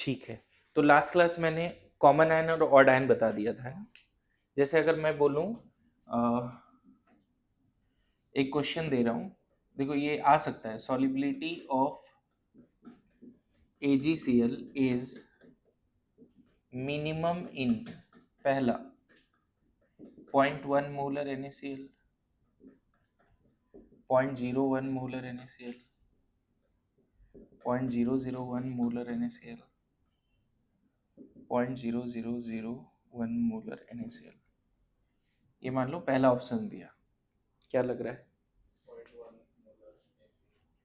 ठीक है, तो लास्ट क्लास मैंने कॉमन आयन और ऑड आयन बता दिया था, है ना। जैसे अगर मैं बोलूं एक क्वेश्चन दे रहा हूं, देखो ये आ सकता है, solubility of AgCl is minimum in पहला 0.1 molar NaCl, 0.01 molar NaCl, 0.001 molar NaCl, 0.0001 molar NaCl। ये मान लो पहला ऑप्शन दिया, क्या लग रहा है?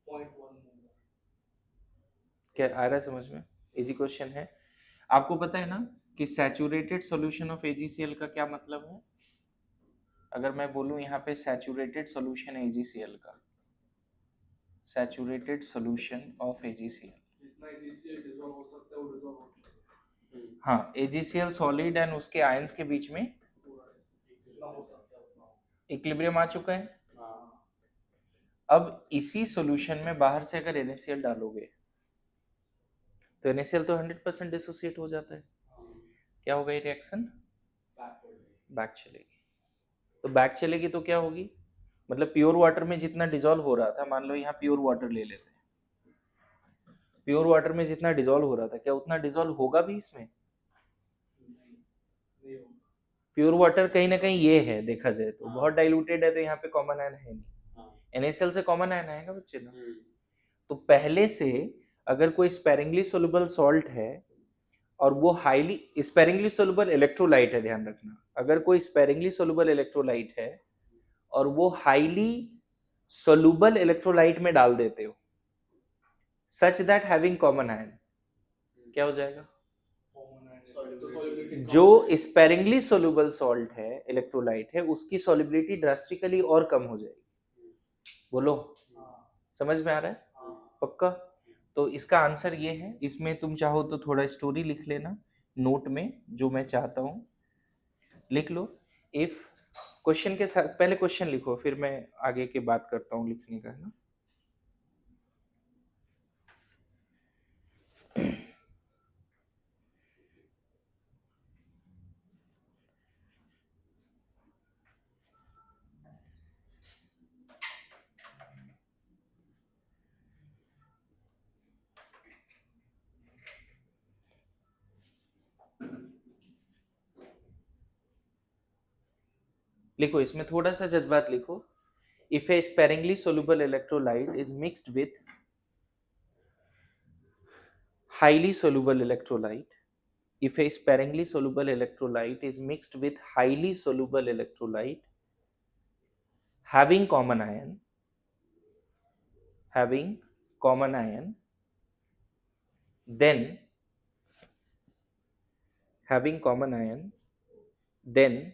0.1 क्या आ रहा है समझ में? इजी क्वेश्चन है। आपको पता है ना कि सैचुरेटेड सॉल्यूशन ऑफ AgCl का क्या मतलब है? अगर मैं बोलूं यहाँ पे सैचुरेटेड सॉल्यूशन है AgCl का, सैचुरेटेड सॉल्यूशन ऑफ AgCl, जितना AgCl डिसॉल्व हो सकता है वो डिसॉल्व हो सकता है। हाँ, AgCl सॉलिड एंड उसके आयंस के बीच में जितना हो सकता है उतना इक्विलिब्रियम आ चुका है। हाँ। अब इसी सॉल्यूशन में बाहर से अगर NaCl डालोगे तो NaCl तो 100% डिसोसिएट हो जाता है। क्या होगा ये रिएक्शन? बैक चलेगी। तो बैक चलेगी तो क्या होगी? मतलब प्योर वाटर में जितना डिजोल्व हो रहा था, मान लो यहाँ प्योर वाटर ले लेते हैं, प्योर वाटर में जितना डिजोल्व हो रहा था क्या उतना डिजोल्व होगा भी इसमें? प्योर वाटर कहीं ना कहीं ये है, देखा जाए तो बहुत डाइल्यूटेड है, तो यहाँ पे कॉमन आयन है नहीं। NaCl से कॉमन आयन आएगा बच्चे ना। तो पहले से अगर कोई स्पेरिंगली सोलुबल सॉल्ट है और वो हाईली स्पेरिंगली सोलुबल इलेक्ट्रोलाइट है, ध्यान रखना, अगर कोई स्पेरिंगली सोलुबल इलेक्ट्रोलाइट है और वो हाईली सोलुबल इलेक्ट्रोलाइट में डाल देते हो such that having common ion, क्या हो जाएगा? जो स्पेरिंगली सोलुबल सॉल्ट है, इलेक्ट्रोलाइट है, उसकी सॉल्युबिलिटी ड्रास्टिकली और कम हो जाएगी। बोलो, समझ में आ रहा है? पक्का? तो इसका आंसर ये है। इसमें तुम चाहो तो थोड़ा स्टोरी लिख लेना नोट में, जो मैं चाहता हूं लिख लो। इफ क्वेश्चन के साथ पहले क्वेश्चन लिखो, फिर मैं आगे की बात करता हूँ लिखने का, है ना। लिखो, इसमें थोड़ा सा जज्बात लिखो। If A sparingly soluble electrolyte is mixed with highly soluble electrolyte, if a sparingly soluble electrolyte is mixed with highly soluble electrolyte having common ion, then having common ion, then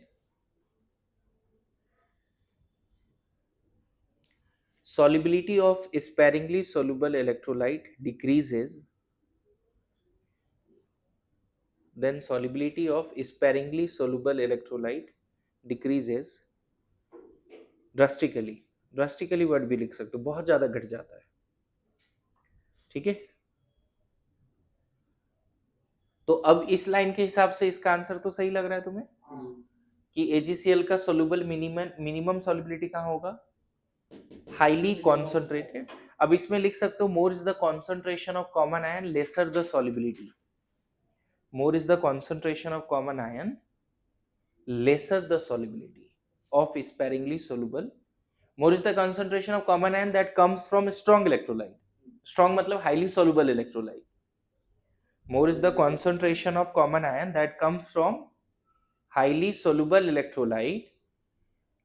solubility of sparingly soluble electrolyte decreases, then solubility of sparingly soluble electrolyte decreases drastically, drastically word भी लिख सकते हो, बहुत ज्यादा घट जाता है। ठीक है, तो अब इस लाइन के हिसाब से इसका आंसर तो सही लग रहा है तुम्हें कि AgCl का सोलुबल मिनिमम सॉल्युबिलिटी कहाँ होगा? Highly concentrated. अब इसमें लिख सकते हो more is the concentration of common ion lesser the solubility, more is the concentration of common ion lesser the solubility of sparingly soluble, more is the concentration of common ion that comes from strong electrolyte, strong मतलब highly soluble electrolyte, more is the concentration of common ion that comes from highly soluble electrolyte,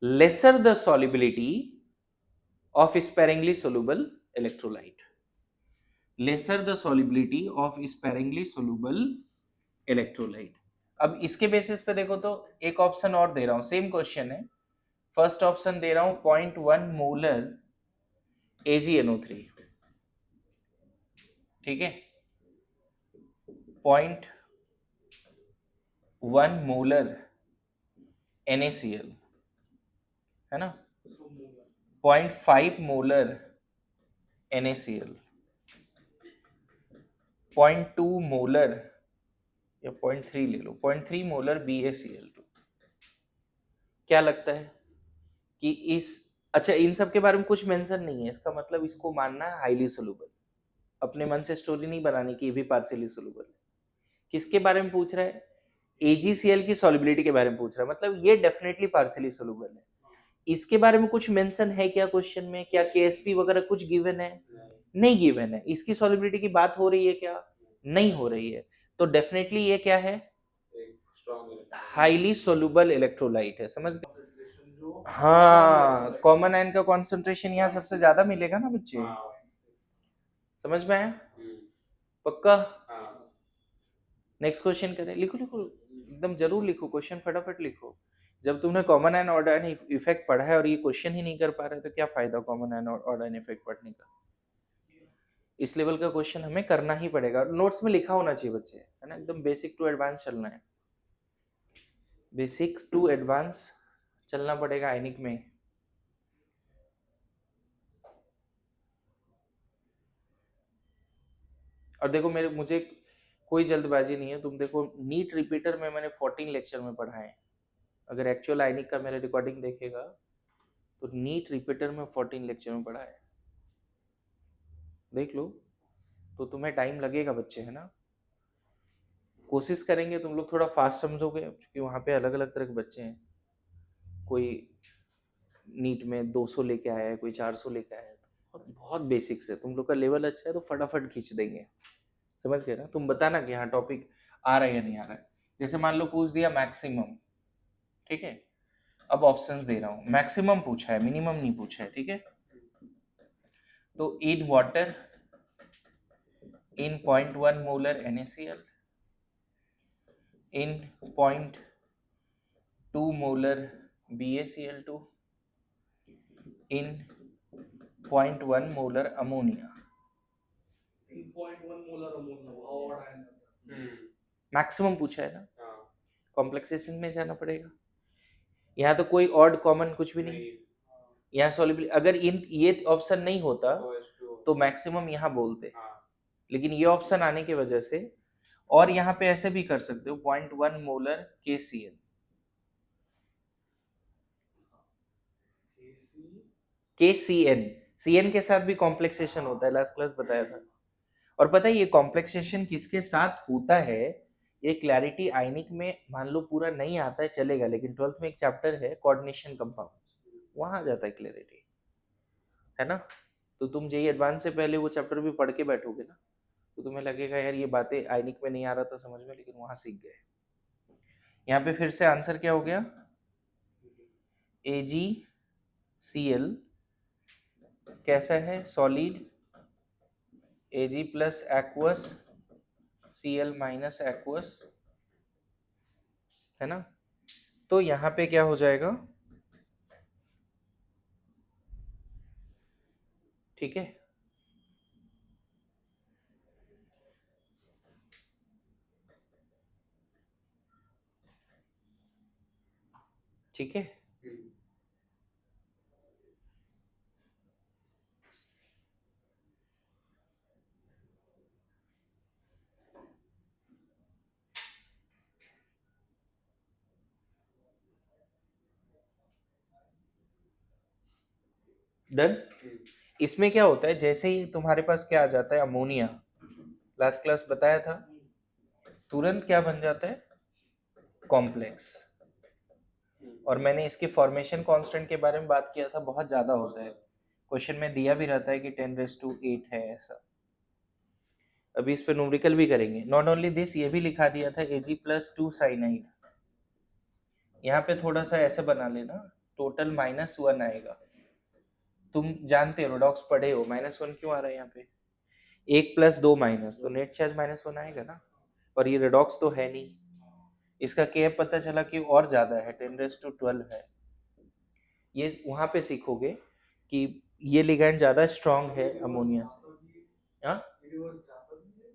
lesser the solubility of sparingly soluble electrolyte, lesser the solubility of sparingly soluble electrolyte। अब इसके basis पे देखो तो एक option और दे रहा हूं, same question है। फर्स्ट ऑप्शन दे रहा हूं 0.1 मोलर AgNO3, ठीक है, 0.1 मोलर NaCl, है ना, 0.5 मोलर NaCl, 0.2 मोलर या 0.3 ले लो, 0.3 मोलर BaCl2। क्या लगता है कि इस, अच्छा इन सब के बारे में कुछ मेंशन नहीं है, इसका मतलब इसको मानना है हाईली सोलूबल। अपने मन से स्टोरी नहीं बनानी कि ये भी पार्शियली सोलूबल है। किसके बारे में पूछ रहा है? AgCl की सॉलिबिलिटी के बारे में पूछ रहा है, मतलब ये डेफिनेटली पार्शियली सोलूबल है। इसके बारे में कुछ मेंशन है क्या क्वेश्चन में? क्या KSP वगैरह कुछ गिवन है? नहीं गिवन है। इसकी सॉलिबिलिटी की बात हो रही है क्या? नहीं हो रही है। तो डेफिनेटली ये क्या है? हाईली सोलूबल इलेक्ट्रोलाइट है। समझ गए? concentration जो हाँ, कॉमन आयन का कॉन्सेंट्रेशन यहाँ सबसे ज्यादा मिलेगा ना बच्चे। समझ में आया? पक्का? नेक्स्ट क्वेश्चन करें। लिखो लिखो, एकदम जरूर लिखो, क्वेश्चन फटाफट लिखो। जब तुमने common ion order ion effect पढ़ा है और ये क्वेश्चन ही नहीं कर पा रहे तो क्या फायदा common ion order ion effect पढ़ने का? इस लेवल का क्वेश्चन हमें करना ही पड़ेगा। नोट्स में लिखा होना चाहिए बच्चे, है ना, एकदम बेसिक टू एडवांस चलना है। बेसिक्स टू एडवांस चलना पड़ेगा आयनिक में। और देखो मुझे कोई जल्दबाजी नहीं है। तुम देखो नीट रिपीटर में मैंने 14 लेक्चर में पढ़ा है। अगर एक्चुअल आयनिक का मेरा रिकॉर्डिंग देखेगा तो नीट रिपीटर में 14 लेक्चर में पढ़ा है। देख लो, तो तुम्हें टाइम लगेगा बच्चे, है ना। कोशिश करेंगे तुम लोग थोड़ा फास्ट समझोगे, क्योंकि वहाँ पे अलग अलग तरह के बच्चे हैं। कोई नीट में 200 लेके आया है, कोई 400 लेके आया है। बहुत बहुत बेसिक्स है। तुम लोग का लेवल अच्छा है तो फटाफट खींच देंगे। समझ गए ना? तुम बताना कि हाँ टॉपिक आ रहा है या नहीं आ रहा है। जैसे मान लो पूछ दिया मैक्सिमम, ठीक है। अब ऑप्शंस दे रहा हूँ। मैक्सिमम पूछा है, मिनिमम नहीं पूछा है, ठीक है। तो in water in 0.1 molar NaCl, in 0.2 molar BaCl2, in 0.1 molar ammonia। 3.1 molar ammonia और आयन मैक्सिमम पूछा है ना, कॉम्प्लेक्सेशन में जाना पड़ेगा। यहाँ तो कोई ऑड कॉमन कुछ भी नहीं। यहाँ सॉल्युबल, अगर इन ये ऑप्शन नहीं होता तो मैक्सिमम यहाँ बोलते, लेकिन ये ऑप्शन आने की वजह से। और यहाँ पे ऐसे भी कर सकते हो 0.1 मोलर KCl, CN के साथ भी कॉम्प्लेक्सेशन होता है, लास्ट क्लास बताया था। और पता है ये कॉम्प्लेक्सेशन किसके साथ होता है? ये क्लैरिटी आयनिक में मान लो पूरा नहीं आता है चलेगा, लेकिन 12th में एक चैप्टर है कोऑर्डिनेशन कंपाउंड, वहां आ जाता है क्लैरिटी, है ना। तो तुम जेई एडवांस से पहले वो चैप्टर भी पढ़ के बैठोगे ना, तो तुम्हें लगेगा यार ये बातें आयनिक में नहीं आ रहा था समझ में, लेकिन वहां सीख गए। यहाँ पे फिर से आंसर क्या हो गया? AgCl कैसा है? Solid. Ag plus aqueous, Cl minus aqueous, है ना। तो यहाँ पे क्या हो जाएगा? ठीक है, ठीक है। डन। इसमें क्या होता है, जैसे ही तुम्हारे पास क्या आ जाता है, अमोनिया, लास्ट क्लास बताया था, तुरंत क्या बन जाता है? कॉम्प्लेक्स। और मैंने इसके फॉर्मेशन कांस्टेंट के बारे में बात किया था, बहुत ज्यादा होता है। क्वेश्चन में दिया भी रहता है कि 10⁸ है ऐसा। अभी इस पे न्यूमेरिकल भी करेंगे। नॉट ओनली दिस, ये भी लिखा दिया था Ag प्लस 2 साइनाइड। यहाँ पे थोड़ा सा ऐसे बना लेना, टोटल -1 आएगा। तुम जानते हो, रोडॉक्स पढ़े हो, -1 क्यों आ रहा है यहाँ पे? 1 + 2 माइनस, तो नेट चार्ज -1 आएगा ना। और ये रेडॉक्स तो है नहीं, इसका Kf पता चला कि और ज्यादा है, 10⁻12 है। ये वहां पे सीखोगे कि ये लिगैंड ज्यादा स्ट्रांग है अमोनिया से। हाँ,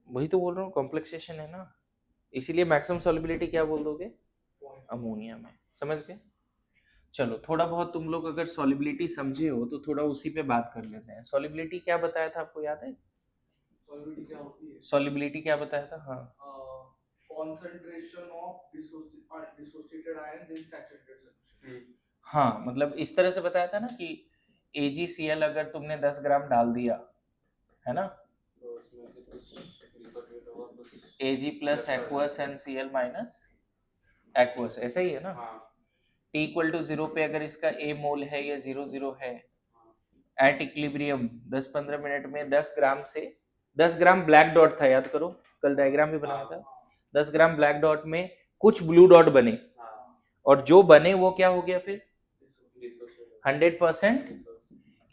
वही तो बोल रहा हूँ, कॉम्प्लेक्सेशन है ना, इसीलिए मैक्सिमम सॉल्युबिलिटी क्या बोल दोगे? अमोनिया में। समझ गए? चलो थोड़ा बहुत तुम लोग अगर सॉल्युबिलिटी समझे हो तो थोड़ा उसी पे बात कर लेते हैं। सॉल्युबिलिटी क्या बताया था आपको याद है? सॉलिबिलिटी क्या होती है? सॉल्युबिलिटी क्या बताया था? हाँ, concentration of dissociated ions in saturated solution. हाँ, मतलब इस तरह से बताया था ना कि AgCl अगर तुमने 10 ग्राम डाल दिया है ना, तो उसमें से कुछ डिसोसिएट होगा, कुछ Ag plus aqueous and Cl minus aqueous, ऐसा ही है ना? हाँ T इक्वल टू 0 पे अगर इसका A मोल है या 0 है, एट इक्विलिब्रियम 10-15 मिनट में 10 ग्राम से 10 ग्राम ब्लैक डॉट था, याद करो कल डायग्राम भी बनाया था, 10 ग्राम ब्लैक डॉट में कुछ ब्लू डॉट बने, और जो बने वो क्या हो गया फिर? 100%।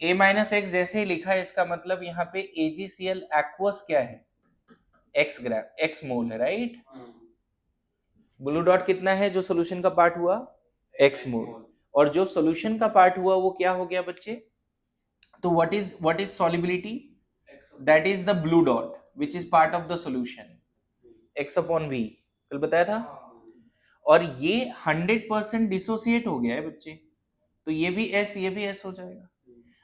A माइनस एक्स जैसे ही लिखा है, इसका मतलब यहाँ पे AgCl एक्वस क्या है? x ग्राम, x मोल है, राइट? ब्लू डॉट कितना है जो सोल्यूशन का पार्ट हुआ? x मोल। और जो सोल्यूशन का पार्ट हुआ वो क्या हो गया बच्चे? तो what is solubility? That is the blue dot which is part of the solution, x upon v, कल बताया था। और ये 100% डिसोसिएट हो गया है बच्चे, तो ये भी S हो जाएगा।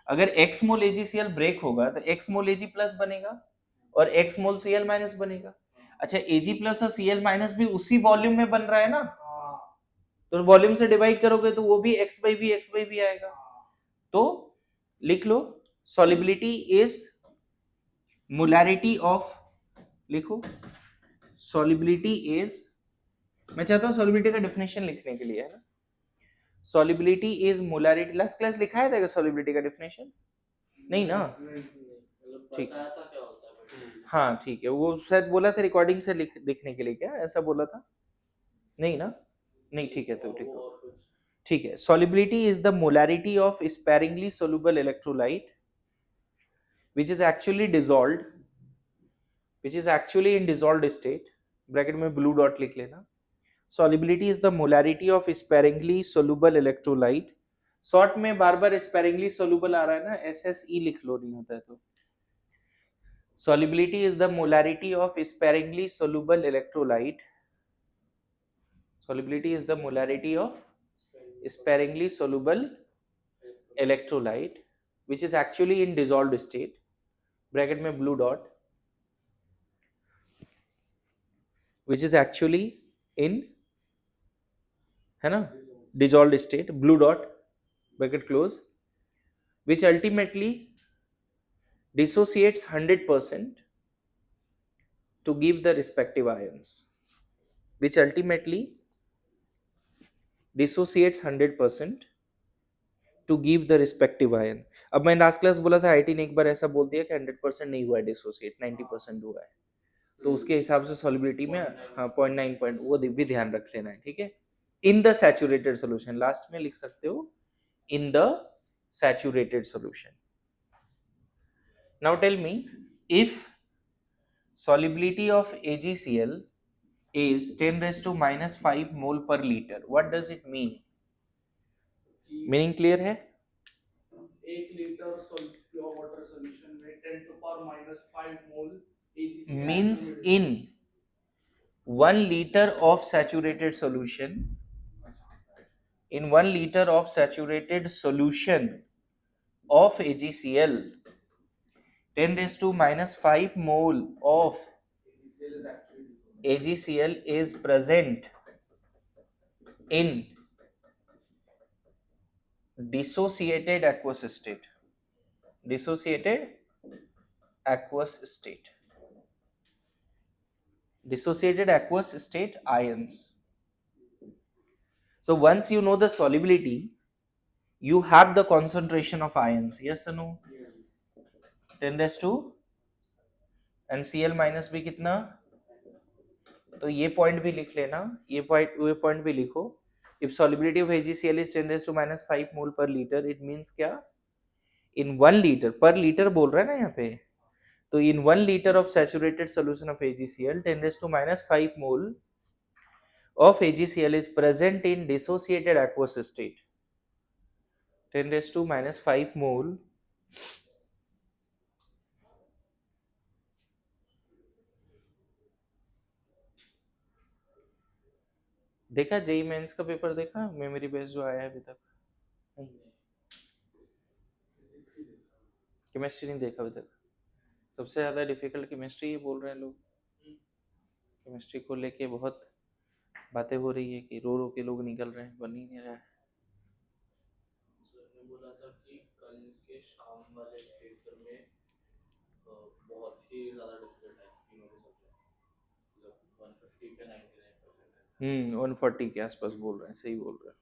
अगर x मोल AgCl ब्रेक होगा तो x मोल Ag प्लस बनेगा और x मोल Cl माइनस बनेगा। अच्छा, Ag प्लस और Cl माइनस भी उसी वॉल्यूम में बन रहा है ना, तो वॉल्यूम से डिवाइड करोगे तो वो भी x by v आएगा। तो लिख लो, solubility is molarity of, लिखो solubility is, मैं चाहता हूँ solubility का डेफिनेशन लिखने के लिए, है ना? solubility is molarity, last class लिखाया था solubility का डेफिनेशन? नहीं ना? ठीक, बताया था क्या होता है। हाँ ठीक है, वो शायद बोला था रिकॉर्डिंग से लिखने के लिए, क्या ऐसा बोला था? नहीं ना? नहीं, ठीक है, तो ठीक है, ठीक है। solubility is the molarity of sparingly soluble electrolyte which is actually in dissolved state, bracket में ब्लू डॉट लिख लेना। solubility is the molarity of sparingly soluble electrolyte, short में बार बार sparingly soluble आ रहा है ना, SSE लिख लो, नहीं होता है तो। solubility is the molarity of sparingly soluble electrolyte, solubility is the molarity of sparingly soluble electrolyte which is actually in dissolved state, bracket में blue dot, which is actually in, है ना, dissolved state, blue dot, bracket close, which ultimately dissociates 100% to give the respective ions, which ultimately dissociates 100% to give the respective ion। अब मैं last class बोला था IT ने एक बार ऐसा बोल दिया कि 100% नहीं हुआ है डिसोसिएट, 90% हुआ है, तो उसके हिसाब से सॉलिबिलिटी में हाँ 0.9 पॉइंट वो भी ध्यान रख लेना है, ठीक है। In the saturated solution, last में लिख सकते हो in the saturated solution। Now tell me, if solubility of AgCl is 10 raised to minus 5 mole per liter, what does it mean? Meaning clear है? 1 लीटर प्योर वाटर सॉल्यूशन में 10 to power minus 5 mole AgCl Means in 1 liter of saturated solution, in 1 liter of saturated solution of AgCl, 10 raised to minus 5 mole of AgCl is present in dissociated aqueous state, dissociated aqueous state, dissociated aqueous state ions। So once you know the solubility, you have the concentration of ions, yes or no? 10 raised to and Cl minus भी कितना, तो ये point भी लिख लेना, ये point भी लिखो। If solubility of AgCl is 10 raised to minus 5 mole per liter, it means क्या, in 1 liter, पर लीटर बोल रहा है ना यहाँ पे, तो in 1 liter of saturated solution of AgCl, 10 raised to minus 5 mole of AgCl is present in dissociated aqueous state, 10 raised to minus 5 mole देखा जेई मेंस का पेपर देखा, मेमोरी बेस जो आया है अभी तक? केमिस्ट्री नहीं देखा अभी तक? सबसे ज्यादा डिफिकल्ट केमिस्ट्री ये बोल रहे हैं लोग। केमिस्ट्री को लेके बहुत बातें हो रही है कि रो रो के लोग निकल रहे हैं, बन ही नहीं रहा है। सर ने बोला था कि कल के शाम वाले पेपर में बहुत ही ज्यादा डिफिकल्ट है तीनों के सब्जेक्ट, मतलब 150 पे 99% है। 140 के आसपास बोल रहे हैं, सही बोल रहे हैं।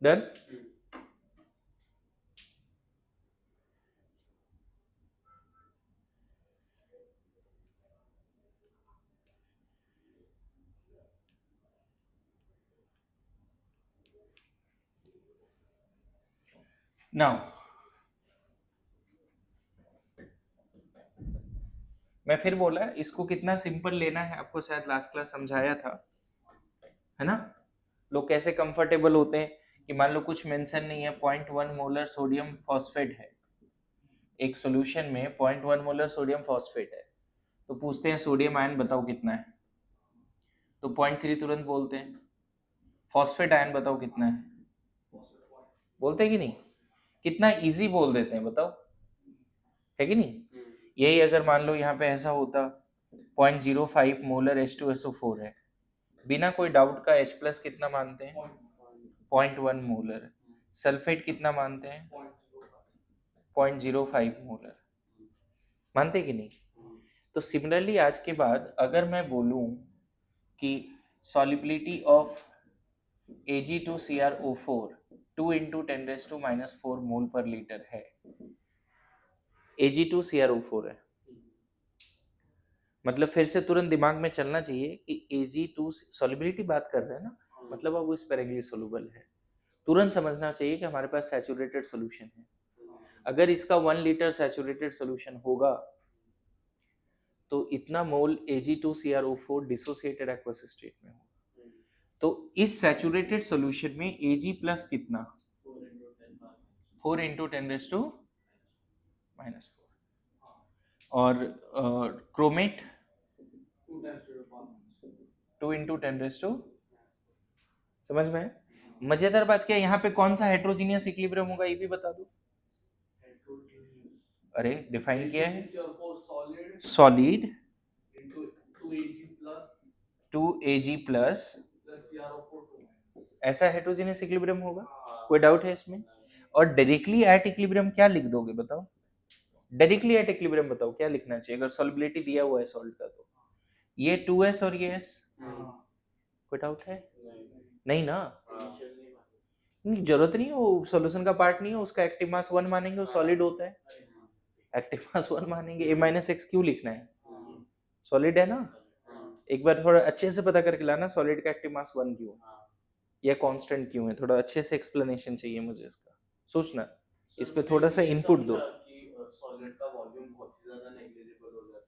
डन। नाउ मैं फिर बोला, इसको कितना सिंपल लेना है आपको शायद लास्ट क्लास समझाया था, है ना। लोग कैसे कंफर्टेबल होते हैं कि मान लो कुछ मेंशन नहीं है, 0.1 मोलर सोडियम फॉस्फेट है एक सॉल्यूशन में, 0.1 मोलर सोडियम फॉस्फेट है, तो पूछते हैं सोडियम आयन बताओ कितना है, तो 0.3 तुरंत बोलते हैं। फॉस्फेट आयन बताओ कितना है, बोलते हैं कि नहीं, कितना इजी बोल देते हैं बताओ, है कि नहीं। यही अगर मान लो यहाँ पे ऐसा होता 0.05 मोलर H2SO4 है, बिना कोई डाउट का H प्लस कितना मानते हैं, 0.1 मोलर। सल्फेट कितना मानते हैं, 0.05 मोलर, मानते कि नहीं। तो सिमिलरली आज के बाद अगर मैं बोलूं कि सॉल्युबिलिटी ऑफ Ag2CrO4 2 इंटू 10⁻⁻⁴ मोल पर लीटर है, Ag2CrO4 है, मतलब फिर से तुरंत दिमाग में चलना चाहिए कि Ag2 सॉल्युबिलिटी बात कर रहे हैं ना, मतलब अब वो स्पेरेंगली सोलुबल है, तुरंत समझना चाहिए कि हमारे पास सैचुरेटेड सॉल्यूशन है। अगर इसका 1 लीटर सैचुरेटेड सॉल्यूशन होगा तो इतना मोल Ag2CrO4 डिसोसिएटेड एक्वस स्टेट में होगा। तो इस सैचुरेटेड सॉल्यूशन में Ag प्लस कितना, 4 इंटू 10⁻⁻⁴, और क्रोमेट 2 इंटू 10⁻⁻। समझ में है। मजेदार बात क्या है, यहाँ पे कौन सा हेट्रोजीनियस इक्विलिब्रियम होगा ये भी बता दो। अरे डिफाइन किया है, सॉलिड टू Ag प्लस, ऐसा हेट्रोजीनियस इक्विलिब्रियम होगा, कोई डाउट है इसमें। और डायरेक्टली एट इक्विलिब्रियम क्या लिख दोगे बताओ, डायरेक्टली एट इक्विलिब्रियम बताओ क्या लिखना चाहिए अगर सॉल्युबिलिटी दिया हुआ है सॉल्ट का, तो ये 2s और ये s, कोई डाउट है, नहीं ना, नहीं जरूरत नहीं है, वो सॉल्यूशन का पार्ट नहीं है, उसका एक्टिव मास 1 मानेंगे, वो सॉलिड होता है, एक्टिव मास 1 मानेंगे, A-x क्यों लिखना है, सॉलिड है ना। एक बार थोड़ा अच्छे से पता करके लाना सॉलिड का एक्टिव मास 1 क्यों या कांस्टेंट क्यों है, थोड़ा अच्छे से एक्सप्लेनेशन चाहिए मुझे इसका, सोचना इस पे थोड़ा सा इनपुट दो। सॉलिड का वॉल्यूम बहुत ही ज्यादा नेग्लिजिबल हो जाता है,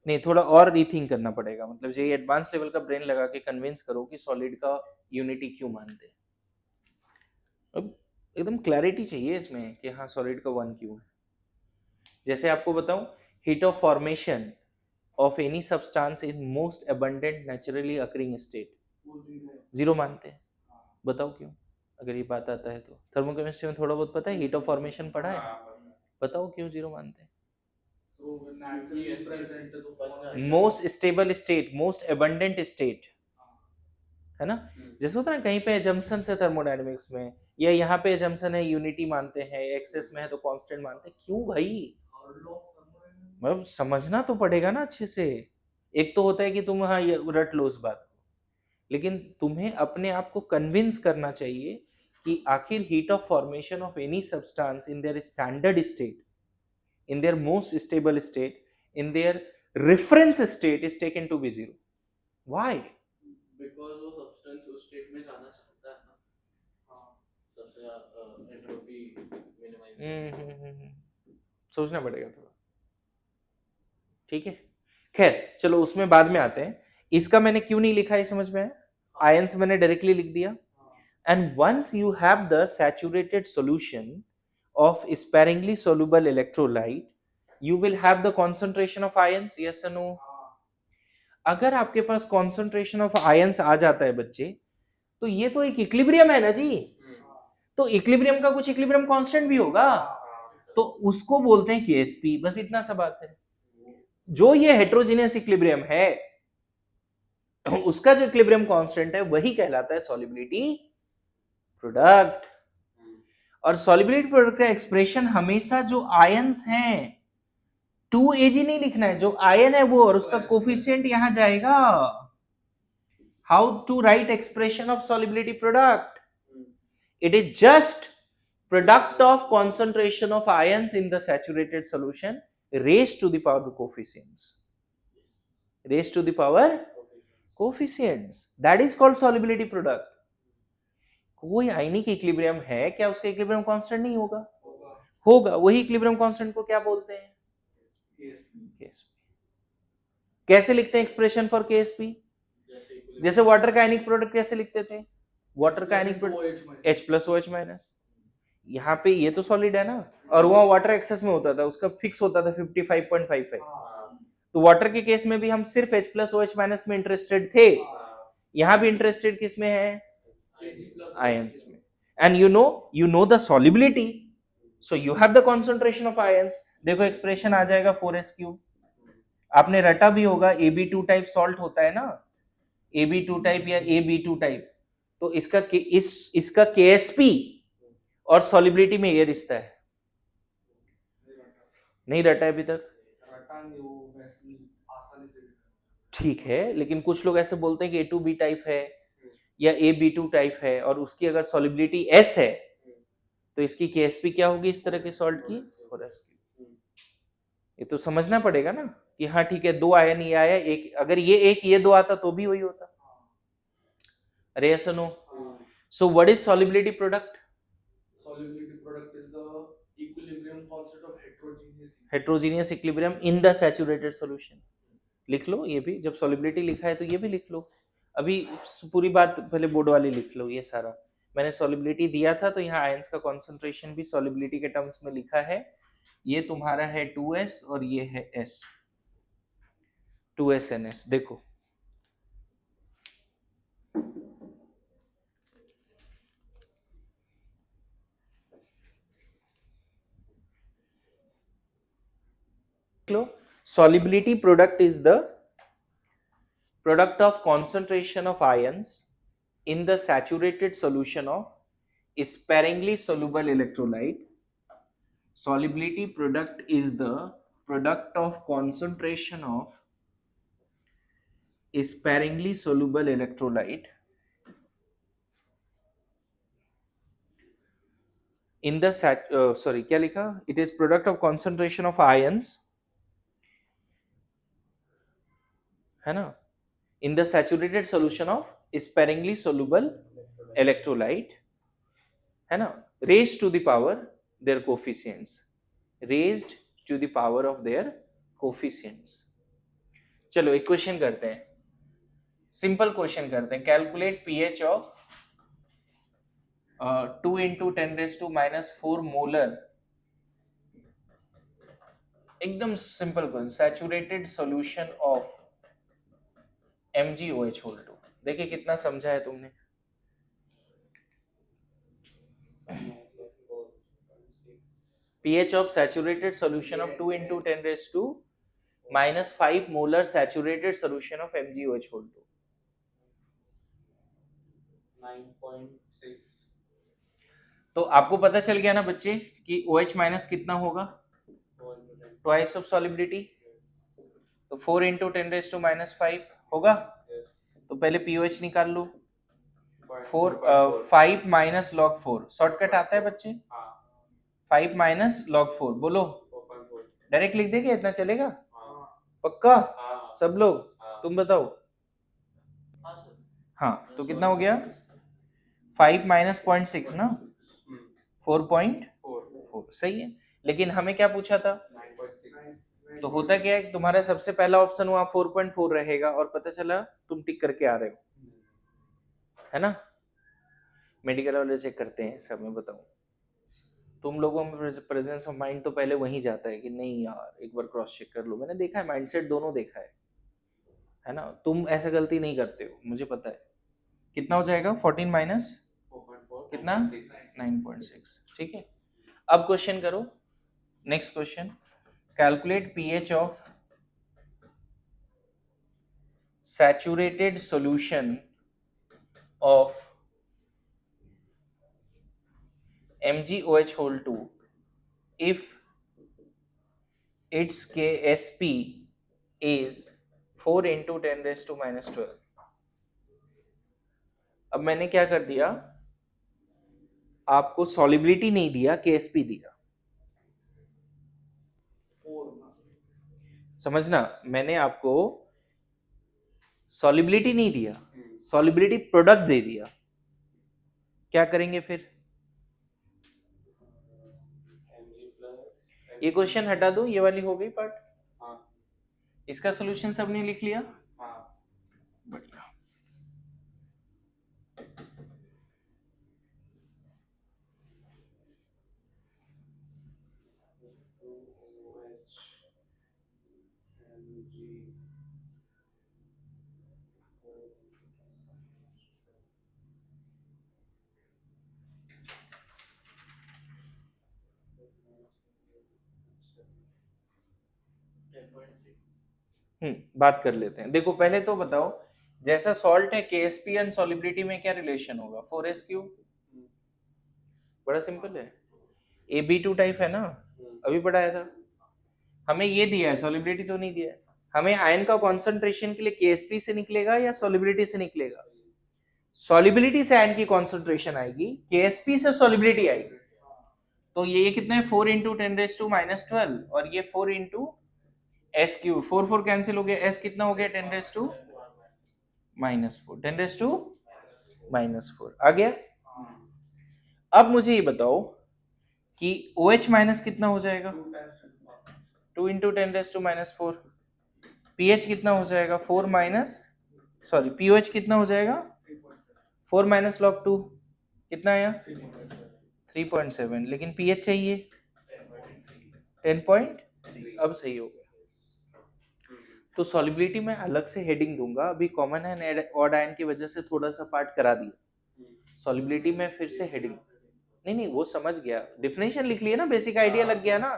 नहीं थोड़ा और रीथिंक करना पड़ेगा, मतलब ये एडवांस लेवल का ब्रेन लगा के कन्विंस करो कि सॉलिड का यूनिटी क्यों मानते हैं। अब एकदम क्लैरिटी चाहिए इसमें कि हाँ सॉलिड का 1 क्यों है। जैसे आपको बताऊं, heat of formation of any substance in most abundant naturally occurring state, 0 मानते हैं, बताओ क्यों। अगर ये बात आता है तो थर्मोकेमिस्ट्री में थोड़ा बहुत पता है, हीट ऑफ फॉर्मेशन पढ़ा है, बताओ क्यों 0 मानते हैं। Most stable state, most abundant state, है ना। जैसे होता है कहीं पे एजम्पशन है थर्मोडायनेमिक्स में, या यहाँ पे एजम्पशन है यूनिटी मानते हैं, एक्सेस में है तो कांस्टेंट मानते हैं, क्यों भाई, मतलब समझना तो पड़ेगा ना अच्छे से। एक तो होता है कि तुम हाँ ये रट लो उस बात को, लेकिन तुम्हें अपने आप को कन्विंस करना चाहिए कि आखिर heat of formation of any substance in their standard state, in their most stable state, in their reference state is taken to be 0. Why? Because वो सब्सटेंस उस स्टेट में जाना चाहता है ना, सबसे एंट्रोपी मिनिमाइज। सोचना पड़ेगा थोड़ा, ठीक है। खैर चलो उसमें बाद में आते हैं। इसका मैंने क्यों नहीं लिखा है समझ में है, आयंस मैंने डायरेक्टली लिख दिया। And once you have the saturated solution of sparingly soluble electrolyte, you will have the concentration of ions, yes or no? अगर आपके पास concentration of ions आ जाता है बच्चे, तो ये तो एक इक्विलिब्रियम है ना जी, तो इक्विलिब्रियम का कुछ इक्विलिब्रियम कांस्टेंट भी होगा, तो उसको बोलते हैं केएसपी। बस इतना सा बात है। जो ये हेट्रोजीनियस इक्विलिब्रियम है उसका जो इक्विलिब्रियम कांस्टेंट है वही कहलाता है सॉल्युबिलिटी प्रोडक्ट। और सॉल्युबिलिटी प्रोडक्ट का एक्सप्रेशन हमेशा जो आयंस हैं 2Ag नहीं लिखना है, जो आयन है वो और उसका कोफिशिएंट यहां जाएगा। How to write expression of solubility product? It is just product of concentration of ions in the saturated solution raised to the power of the coefficients, raised to the power coefficients, that is called solubility product। कोई ionic equilibrium है क्या, उसका equilibrium constant नहीं होगा? होगा। वही equilibrium constant को क्या बोलते हैं? KSP। कैसे लिखते हैं एक्सप्रेशन फॉर KSP? जैसे वाटर का आयनिक प्रोडक्ट कैसे लिखते थे? वाटर का ionic product H plus OH minus. यहाँ पे ये तो सॉलिड है ना, और वहां वाटर एक्सेस में होता था, उसका फिक्स होता था 55.55। तो वाटर के केस में भी हम सिर्फ H प्लस OH माइनस में इंटरेस्टेड थे, यहाँ भी इंटरेस्टेड किस में है? आयंस में। And you know the solubility, so you have the concentration of ions. देखो एक्सप्रेशन आ जाएगा 4s3। आपने रटा भी होगा, AB2 टाइप सॉल्ट होता है ना, AB2 टाइप या AB2 टाइप, तो इसका KSP और सॉल्युबिलिटी में ये रिश्ता है। नहीं रटा है अभी तक? ठीक है, लेकिन कुछ लोग ऐसे बोलते हैं कि A2B टाइप है या AB2 टाइप है, और उसकी अगर सॉल्युबिलिटी S है तो इसकी KSP क्या होगी इस तरह के सॉल्ट की? 4s। ये तो समझना पड़ेगा ना कि हाँ ठीक है, दो आयन ये आया, एक अगर ये एक ये दो आता तो भी वही होता। अरे ऐसा no. So what is solubility product? Solubility product is the equilibrium constant of heterogeneous equilibrium in the saturated solution। लिख लो ये भी, जब सॉल्युबिलिटी लिखा है तो ये भी लिख लो। अभी पूरी बात पहले बोर्ड वाली लिख लो। ये सारा मैंने सॉल्युबिलिटी दिया था, तो यहाँ आयंस का कॉन्सेंट्रेशन भी सॉल्युबिलिटी के टर्म्स में लिखा है। ये तुम्हारा है 2s और ये है s, 2SNS। देखो solubility product is the product of concentration of ions in the saturated solution of sparingly soluble electrolyte। Solubility product is the product of concentration of sparingly soluble electrolyte in the क्या लिखा? It is product of concentration of ions, है ना, in the saturated solution of sparingly soluble electrolyte, है ना, raised to the power their coefficients, raised to the power of their coefficients। चलो एक question करते हैं, सिंपल क्वेश्चन करते हैं। कैलकुलेट पीएच ऑफ 2 × 10⁻⁻⁴ मोलर, एकदम simple question, saturated solution of MgOH2। देखिए कितना समझा है तुमने। pH of saturated solution of 2 × 10⁻⁻⁵ molar saturated solution of MgOH2। 9.6। तो आपको पता चल गया ना बच्चे कि OH माइनस कितना होगा? ट्वाइस ऑफ सॉल्युबिलिटी, तो 4 × 10⁻⁵ होगा। तो पहले पीओएच निकाल लो। 5 माइनस log 4 शॉर्टकट आता है बच्चे? 5 माइनस log 4 बोलो, डायरेक्ट लिख देंगे, इतना चलेगा? पक्का सब लोग? तुम बताओ। हाँ तो कितना हो गया? 5 माइनस 0.6 ना, 4.4। सही है। लेकिन हमें क्या पूछा था? 9.6 तो होता क्या है, तुम्हारा सबसे पहला ऑप्शन वहां 4.4 रहेगा और पता चला तुम टिक करके आ रहे हो, है ना? मेडिकल वाले चेक करते हैं सब, मैं बताऊं तुम लोगों में प्रेजेंस ऑफ माइंड तो पहले वहीं जाता है कि नहीं यार एक बार क्रॉस चेक कर लो। मैंने देखा है, माइंडसेट दोनों देखा है ना? तुम ऐसा गलती नहीं करते हो, मुझे पता है। कितना हो जाएगा 14 माइनस 4.4 कितना? 9.6। ठीक है, अब क्वेश्चन करो, next question. Calculate pH of saturated solution of MgOH whole 2 if its Ksp is 4 into 10 raised to minus 12। अब मैंने क्या कर दिया, आपको सॉलिबिलिटी नहीं दिया, Ksp दिया। समझना, मैंने आपको सॉलिबिलिटी नहीं दिया, सॉलिबिलिटी प्रोडक्ट दे दिया। क्या करेंगे फिर? Mg plus ये क्वेश्चन हटा दो, ये वाली हो गई पार्ट। हाँ इसका सोल्यूशन सबने लिख लिया? हाँ बढ़िया। OH Mg बात कर लेते हैं। देखो पहले तो बताओ, जैसा सॉल्ट है KSP एंड सॉलिबिलिटी में क्या रिलेशन होगा? 4s3। बड़ा सिंपल है, AB2 टाइप है ना, अभी पढ़ाया था। हमें ये दिया है, सॉलिबिलिटी तो नहीं दिया है। हमें आयन का कॉन्सेंट्रेशन के लिए KSP से निकलेगा या सॉलिबिलिटी से निकलेगा? सॉलिबिलिटी से आयन की कॉन्सेंट्रेशन आएगी, KSP से सॉलिबिलिटी आएगी। तो ये कितना है? 4 इंटू 10 रेज टू माइनस 12 और ये 4 इंटू एस क्यू। 4 4 कैंसिल हो गया, एस कितना हो गया? 10 raise to minus 4, 10 raise to minus 4 आ गया। अब मुझे ये बताओ कि OH माइनस कितना हो जाएगा? 2 into 10 raise to minus 4। PH कितना हो जाएगा? 4 माइनस सॉरी पीओएच कितना हो जाएगा? 4 माइनस लॉग 2 कितना आया? 3.7। लेकिन पीएच चाहिए 10.3। अब सही हो गया। तो सॉलिबिलिटी में अलग से हेडिंग दूंगा, अभी कॉमन है ऑड आयन की वजह से थोड़ा सा पार्ट करा दिया। सॉलिबिलिटी में फिर से हेडिंग नहीं वो समझ गया, डिफिनेशन लिख लिया ना, बेसिक आइडिया लग गया ना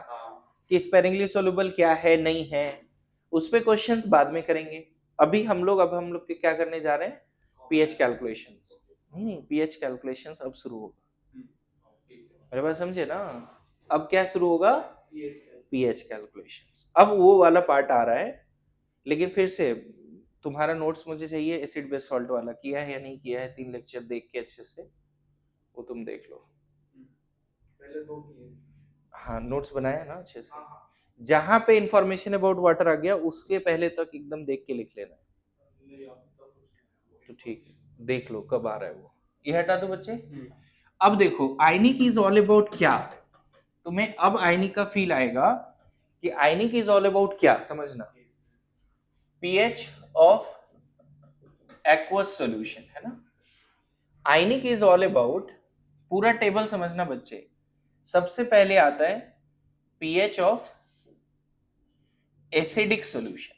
कि स्पेरिंगली सोल्यूबल क्या है नहीं है। उस पे क्वेश्चंस बाद में करेंगे। अभी हम लोग क्या करने जा रहे हैं? PH calculations. नहीं पीएच कैलकुलेशंस अब शुरू होगा, मेरे बात समझे ना? अब क्या शुरू होगा? PH calculations. अब वो वाला पार्ट आ रहा है, लेकिन फिर से तुम्हारा नोट्स मुझे चाहिए एसिड बेस सॉल्ट वाला, किया है या नहीं किया है? 3 लेक्चर देख के अच्छे से वो तुम देख लो। पहले दो हाँ नोट्स बनाया ना अच्छे से, जहां पे इंफॉर्मेशन अबाउट वाटर आ गया उसके पहले तक एकदम देख के लिख लेना है। तो ठीक है, देख लो कब आ रहा है वो। ये हटा दो बच्चे। अब देखो आयनिक इज ऑल अबाउट क्या, तुम्हें अब आयनिक का फील आएगा कि आयनिक इज ऑल अबाउट क्या, समझना। पीएच ऑफ एक्वस सॉल्यूशन, है ना? आयनिक इज ऑल अबाउट, पूरा टेबल समझना बच्चे। सबसे पहले आता है पीएच ऑफ एसिडिक सॉल्यूशन।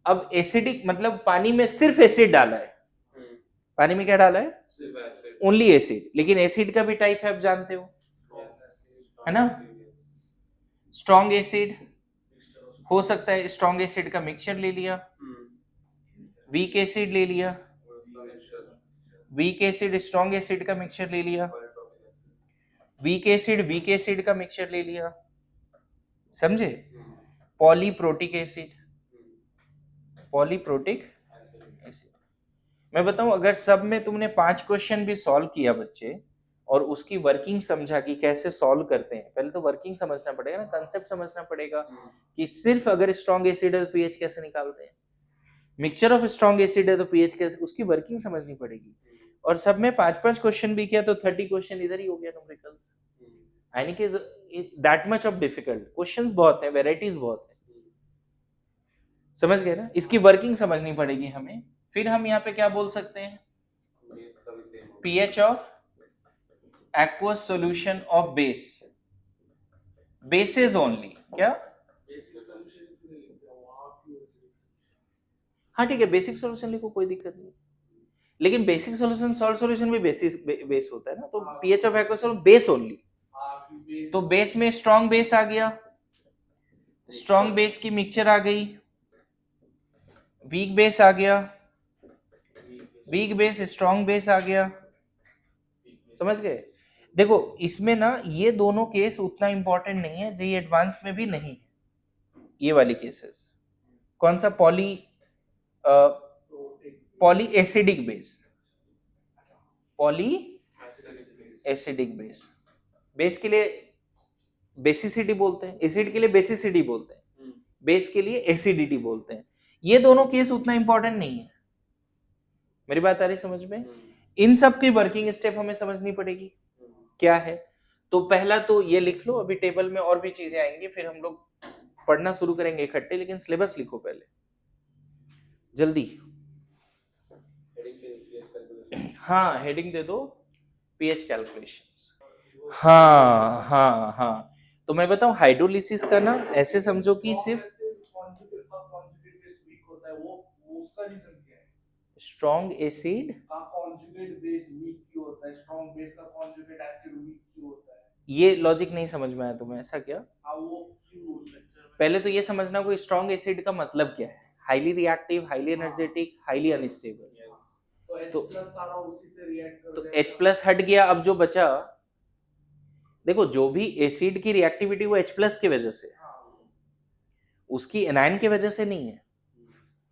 अब एसिडिक मतलब पानी में सिर्फ एसिड डाला है, पानी में क्या डाला है? Only acid. लेकिन एसिड का भी टाइप है, आप जानते हो, है ना? स्ट्रॉन्ग एसिड हो सकता है, स्ट्रॉन्ग एसिड का मिक्सचर ले लिया, वीक एसिड ले लिया, वीक एसिड स्ट्रॉन्ग एसिड का मिक्सचर ले लिया, वीक एसिड का मिक्सचर ले लिया, समझे? Polyprotic acid, polyprotic acid. मैं बताऊं, अगर सब में तुमने 5 क्वेश्चन भी सॉल्व किया बच्चे और उसकी वर्किंग समझा कि कैसे सॉल्व करते हैं, पहले तो वर्किंग समझना पड़ेगा ना, कंसेप्ट समझना पड़ेगा कि सिर्फ अगर स्ट्रॉन्ग एसिड है तो पीएच कैसे निकालते हैं, मिक्सचर ऑफ स्ट्रॉन्ग एसिड है तो पीएच कैसे, उसकी वर्किंग समझनी पड़ेगी। और सब में 5-5 क्वेश्चन भी किया तो 30 क्वेश्चन इधर ही हो गया numericals. Ionic is that much of difficult, questions बहुत हैं, वेराइटीज बहुत है, समझ गए ना? इसकी वर्किंग समझनी पड़ेगी हमें। फिर हम यहाँ पे क्या बोल सकते हैं, बेस का भी सेम होगा। pH of aqueous solution of base, bases only, क्या? बेसिक सॉल्यूशन क्यों नहीं लिखते हो आप क्यों acidic? हाँ ठीक है, बेसिक सॉल्यूशन लिखो, कोई दिक्कत नहीं, लेकिन बेसिक सॉल्यूशन सॉल्ट सॉल्यूशन भी बेस होता है ना, तो pH of aqueous solution base only, आप बेस तो बेस में स्ट्रॉन्ग बेस आ गया, स्ट्रॉन्ग बेस की मिक्सचर आ गई, वीक बेस आ गया, वीक बेस स्ट्रॉन्ग बेस आ गया, समझ गए? देखो इसमें ना ये दोनों केस उतना इंपॉर्टेंट नहीं है, जेई एडवांस में भी नहीं है ये वाली केसेस। कौन सा? Poly acidic base, poly acidic base, base के लिए बेसिसिटी बोलते हैं, एसिड के लिए बेसिसिटी बोलते हैं, बेस के लिए एसिडिटी बोलते हैं। ये दोनों केस उतना इंपॉर्टेंट नहीं है, मेरी बात आ रही समझ में? इन सब की वर्किंग स्टेप हमें समझनी पड़ेगी क्या है। तो पहला तो ये लिख लो, अभी टेबल में और भी चीजें आएंगी, फिर हम लोग पढ़ना शुरू करेंगे इकट्ठे, लेकिन सिलेबस लिखो पहले जल्दी। हेडिंग पे pH कैलकुलेशन। हाँ हेडिंग दे दो, पीएच कैलकुलेशंस। हाँ हाँ हाँ, तो मैं बताऊं हाइड्रोलिसिस का ना ऐसे समझो कि सिर्फ कॉन्जुगेट बेस वीक होता है, वो उसका रीजन क्या है? स्ट्रॉन्ग एसिड, का कॉन्जुगेट बेस वीक क्यों होता है? स्ट्रॉन्ग बेस का कॉन्जुगेट एसिड वीक क्यों होता है? ये लॉजिक नहीं समझ में आया तुम्हें, ऐसा क्या? हाँ वो क्यों लेक्चर में पहले तो ये समझना कोई स्ट्रॉन्ग एसिड का मतलब क्या है, highly reactive, highly energetic, highly unstable. तो H तो- प्लस सारा उसी से रिएक्ट कर तो जाएगा। H प्लस हट गया, अब जो बचा, देखो जो भी एसिड की रिएक्टिविटी वो H प्लस की वजह से, हाँ, उसकी एनायन की वजह से नहीं है।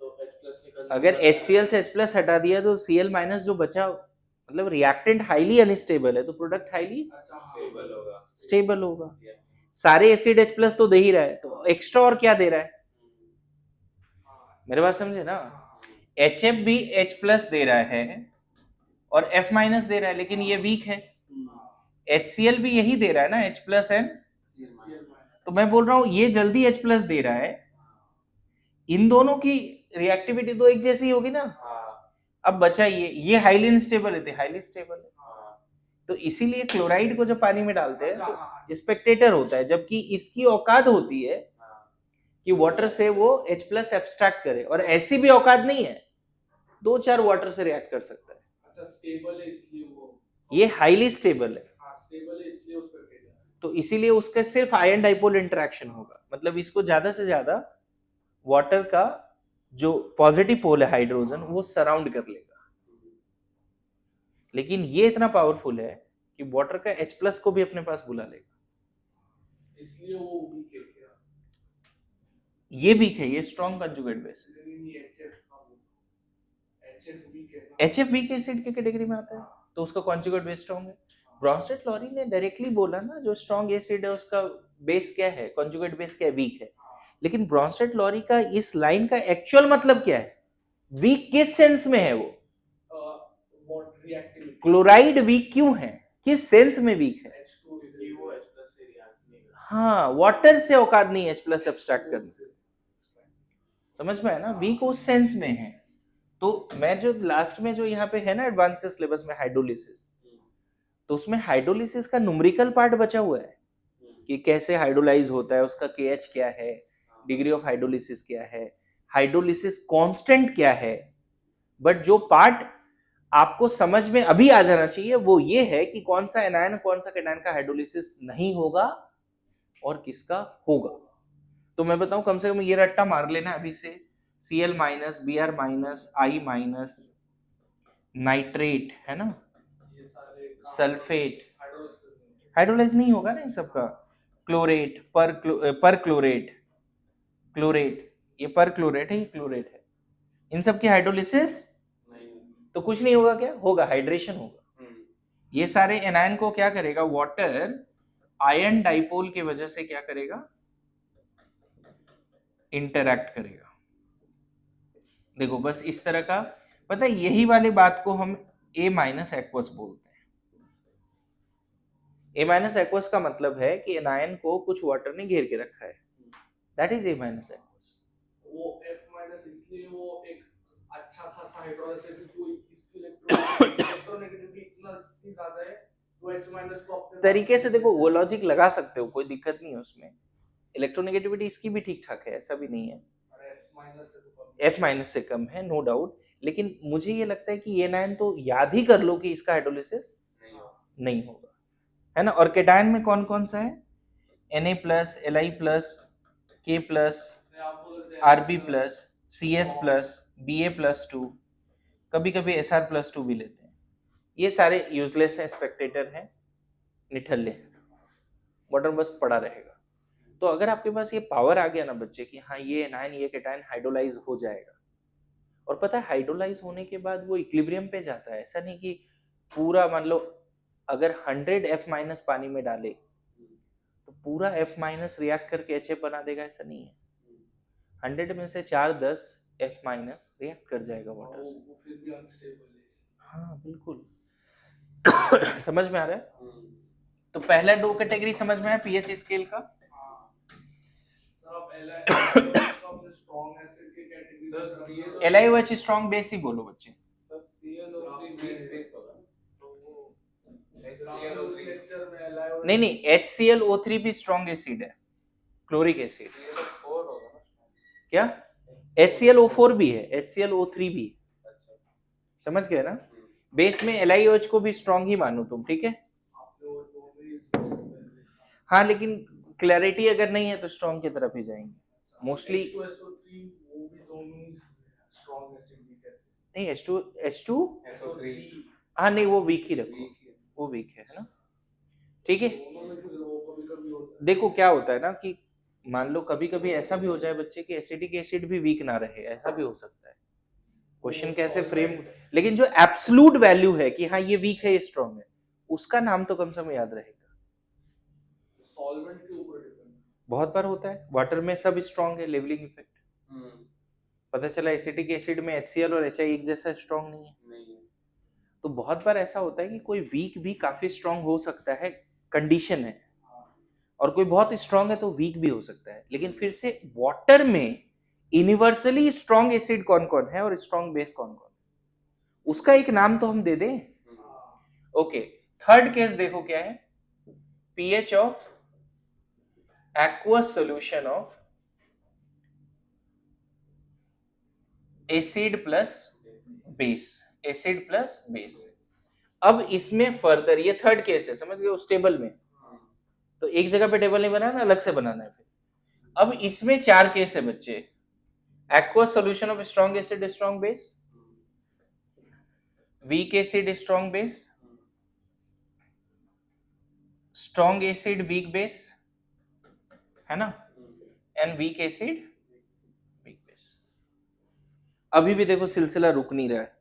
तो H प्लस निकल अगर HCl से H प्लस हटा दिया तो Cl माइनस जो बचा, मतलब रिएक्टेंट हाईली अनस्टेबल है तो प्रोडक्ट हाईली अच्छा स्टेबल होगा। स्टेबल होगा। सारे एसिड H प्लस तो दे ही रहा है, तो एक्स्ट्रा और क्या दे रहा है, मेरे बात समझे ना? HF भी H प्लस दे रहा है और F माइनस दे रहा है, लेकिन ये वीक है। HCl भी यही दे रहा है ना, H प्लस एंड, तो मैं बोल रहा हूं ये जल्दी H प्लस दे रहा है, इन दोनों की रिएक्टिविटी तो एक जैसी होगी ना। अब बचा ये हाईली अनस्टेबल है, हाईली स्टेबल है, तो इसीलिए क्लोराइड को जब पानी में डालते हैं तो स्पेक्टेटर होता है, जबकि इसकी औकात होती है कि वाटर से वो H प्लस एब्स्ट्रैक्ट करे, और ऐसी भी औकात नहीं है, 2-4 वाटर से रिएक्ट कर सकता है। अच्छा स्टेबल है इसलिए वो, ये हाईली स्टेबल है, हाँ स्टेबल है इसलिए उस पर भेजा। तो इसीलिए उसका सिर्फ आयन डाइपोल इंटरेक्शन होगा, मतलब इसको ज्यादा से ज्यादा वाटर का जो पॉजिटिव पोल है हाइड्रोजन वो सराउंड कर लेगा। लेकिन ये इतना पावरफुल है कि वाटर का H प्लस को भी अपने पास बुला लेगा, इसलिए वो वीक है क्या? ये वीक है, ये स्ट्रॉन्ग कंजुगेट बेस। लेकिन ये HF वीक है ना? HF वीक एसिड के कैटेगरी में आता है, तो उसका कंजुगेट बेस स्ट्रॉन्ग है। ब्रॉन्स्टेड लॉरी ने डायरेक्टली बोला ना, जो स्ट्रॉन्ग एसिड है उसका बेस क्या है, कंजुगेट बेस क्या है, वीक है। लेकिन ब्रॉन्स्टेड लॉरी का इस लाइन का एक्चुअल मतलब क्या है, वीक किस सेंस में है वो, वाटर रिएक्टिविटी, क्लोराइड वीक क्यों है, किस सेंस में वीक है? H2 से वो H प्लस से रिएक्ट नहीं करता। हाँ, वाटर से औकात नहीं H प्लस एब्स्ट्रैक्ट करने, समझ में है ना, वीक उस सेंस में है। तो मैं जो लास्ट में जो यहाँ पे है ना एडवांस के सिलेबस में हाइड्रोलिसिस, तो उसमें हाइड्रोलिसिस का न्यूमेरिकल पार्ट बचा हुआ है कि कैसे हाइड्रोलाइज होता है, उसका KH क्या है, डिग्री ऑफ हाइड्रोलिसिस क्या है, हाइड्रोलिसिस कांस्टेंट क्या है। बट जो पार्ट आपको समझ में अभी आ जाना चाहिए वो ये है कि कौन सा एनायन कौन सा कैटायन का हाइड्रोलिसिस नहीं होगा और किसका होगा। तो मैं बताऊं, कम से कम ये रट्टा मार लेना अभी से, Cl minus, Br minus, I minus, nitrate है ना, ये सारे सल्फेट, हाइड्रोलिसिस हाइड्रोलाइज नहीं होगा ना इन सबका, क्लोरेट, पर क्लोरेट, क्लोरेट, ये पर क्लोरेट है, ये क्लोरेट है, इन सब की हाइड्रोलिसिस तो कुछ नहीं होगा, क्या होगा, हाइड्रेशन होगा। ये सारे एनायन को क्या करेगा, वाटर आयन डाइपोल की वजह से क्या करेगा, इंटरैक्ट करेगा। देखो बस इस तरह का, पता है यही वाली बात को हम A माइनस एक्वस बोलते हैं, ए माइनस एक्वस का मतलब है कि एनायन को कुछ वाटर ने घेर के रखा है, that is a minus aqueous. वो F माइनस इसलिए वो एक अच्छा खासा हाइड्रोलाइज है क्योंकि वो इसकी इलेक्ट्रोनेगेटिविटी इतनी ज्यादा है तो H माइनस को अपने तरीके से देखो वो लॉजिक लगा सकते हो, कोई दिक्कत नहीं है उसमें, इलेक्ट्रोनेगेटिविटी इसकी भी ठीक ठाक है, ऐसा भी नहीं है, F माइनस से कम है नो डाउट, लेकिन मुझे ये लगता है कि ये नाइन तो याद ही कर लो कि इसका हाइड्रोलिसिस नहीं होगा, है ना। और केटायन में कौन कौन सा है, Na plus, Li plus, K plus, Rb plus, Cs plus, Ba plus 2, कभी कभी Sr प्लस 2 भी लेते हैं, ये सारे यूजलेस हैं, स्पेक्टेटर हैं, निठल्ले, बॉटम बस पड़ा रहेगा। तो अगर आपके पास ये पावर आ गया ना बच्चे कि हाँ ये एनायन ये केटायन हाइड्रोलाइज हो जाएगा, और पता है हाइड्रोलाइज होने के बाद वो इक्विलिब्रियम पे जाता है, ऐसा नहीं कि पूरा, मान लो अगर 100 F माइनस पानी में डाले तो पूरा F माइनस रिएक्ट करके HF बना देगा, ऐसा नहीं है, 100 में से 4-10 F माइनस रिएक्ट कर जाएगा वाटर से, वो फिर भी अनस्टेबल है। हाँ बिल्कुल। समझ में आ रहा है। तो पहला दो कैटेगरी समझ में है पीएच स्केल का। LiOH स्ट्रॉन्ग बेस ही बोलो बच्चे, नहीं नहीं HClO3 भी स्ट्रॉन्ग एसिड है, क्लोरिक एसिड, क्या HClO4 भी है, HClO3 भी, समझ गए ना। बेस में LiOH को भी स्ट्रॉन्ग ही मानो तुम, ठीक है। हाँ लेकिन क्लैरिटी अगर नहीं है तो स्ट्रॉन्ग की तरफ ही जाएंगे मोस्टली। नहीं H2 हाँ नहीं वो वीक ही रखो, वो वीक है ना, ठीक है। देखो क्या होता है ना कि मान लो कभी कभी ऐसा भी हो जाए बच्चे कि एसिडिक एसिड भी वीक ना रहे, ऐसा भी हो सकता है, क्वेश्चन कैसे फ्रेम, लेकिन जो एब्सोल्यूट वैल्यू है कि हाँ ये वीक है ये स्ट्रॉन्ग है, उसका नाम तो कम से कम याद रहेगा। सॉल्वेंट के ऊपर डिपेंड बहुत बार होता है वाटर में सब स्ट्रॉन्ग है, लेवलिंग इफेक्ट, पता चला एसिटिक एसिड में HCl और HI एक जैसा स्ट्रॉन्ग नहीं है। तो बहुत बार ऐसा होता है कि कोई वीक भी काफी स्ट्रॉन्ग हो सकता है, कंडीशन है, और कोई बहुत स्ट्रॉन्ग है तो वीक भी हो सकता है। लेकिन फिर से वाटर में यूनिवर्सली स्ट्रॉन्ग एसिड कौन कौन है और स्ट्रॉन्ग बेस कौन कौन है, उसका एक नाम तो हम दे दें। ओके, थर्ड केस देखो क्या है, pH of aqueous solution of acid plus base, acid plus base. अब इसमें फर्दर ये थर्ड केस है, समझ गए, उस टेबल में तो एक जगह पे टेबल नहीं बनाना, अलग से बनाना है फिर। अब इसमें 4 केस है बच्चे, aqueous solution of strong acid strong base, week acid strong base, strong acid weak base, है ना, and weak acid weak base. अभी भी देखो सिलसिला रुक नहीं रहा है,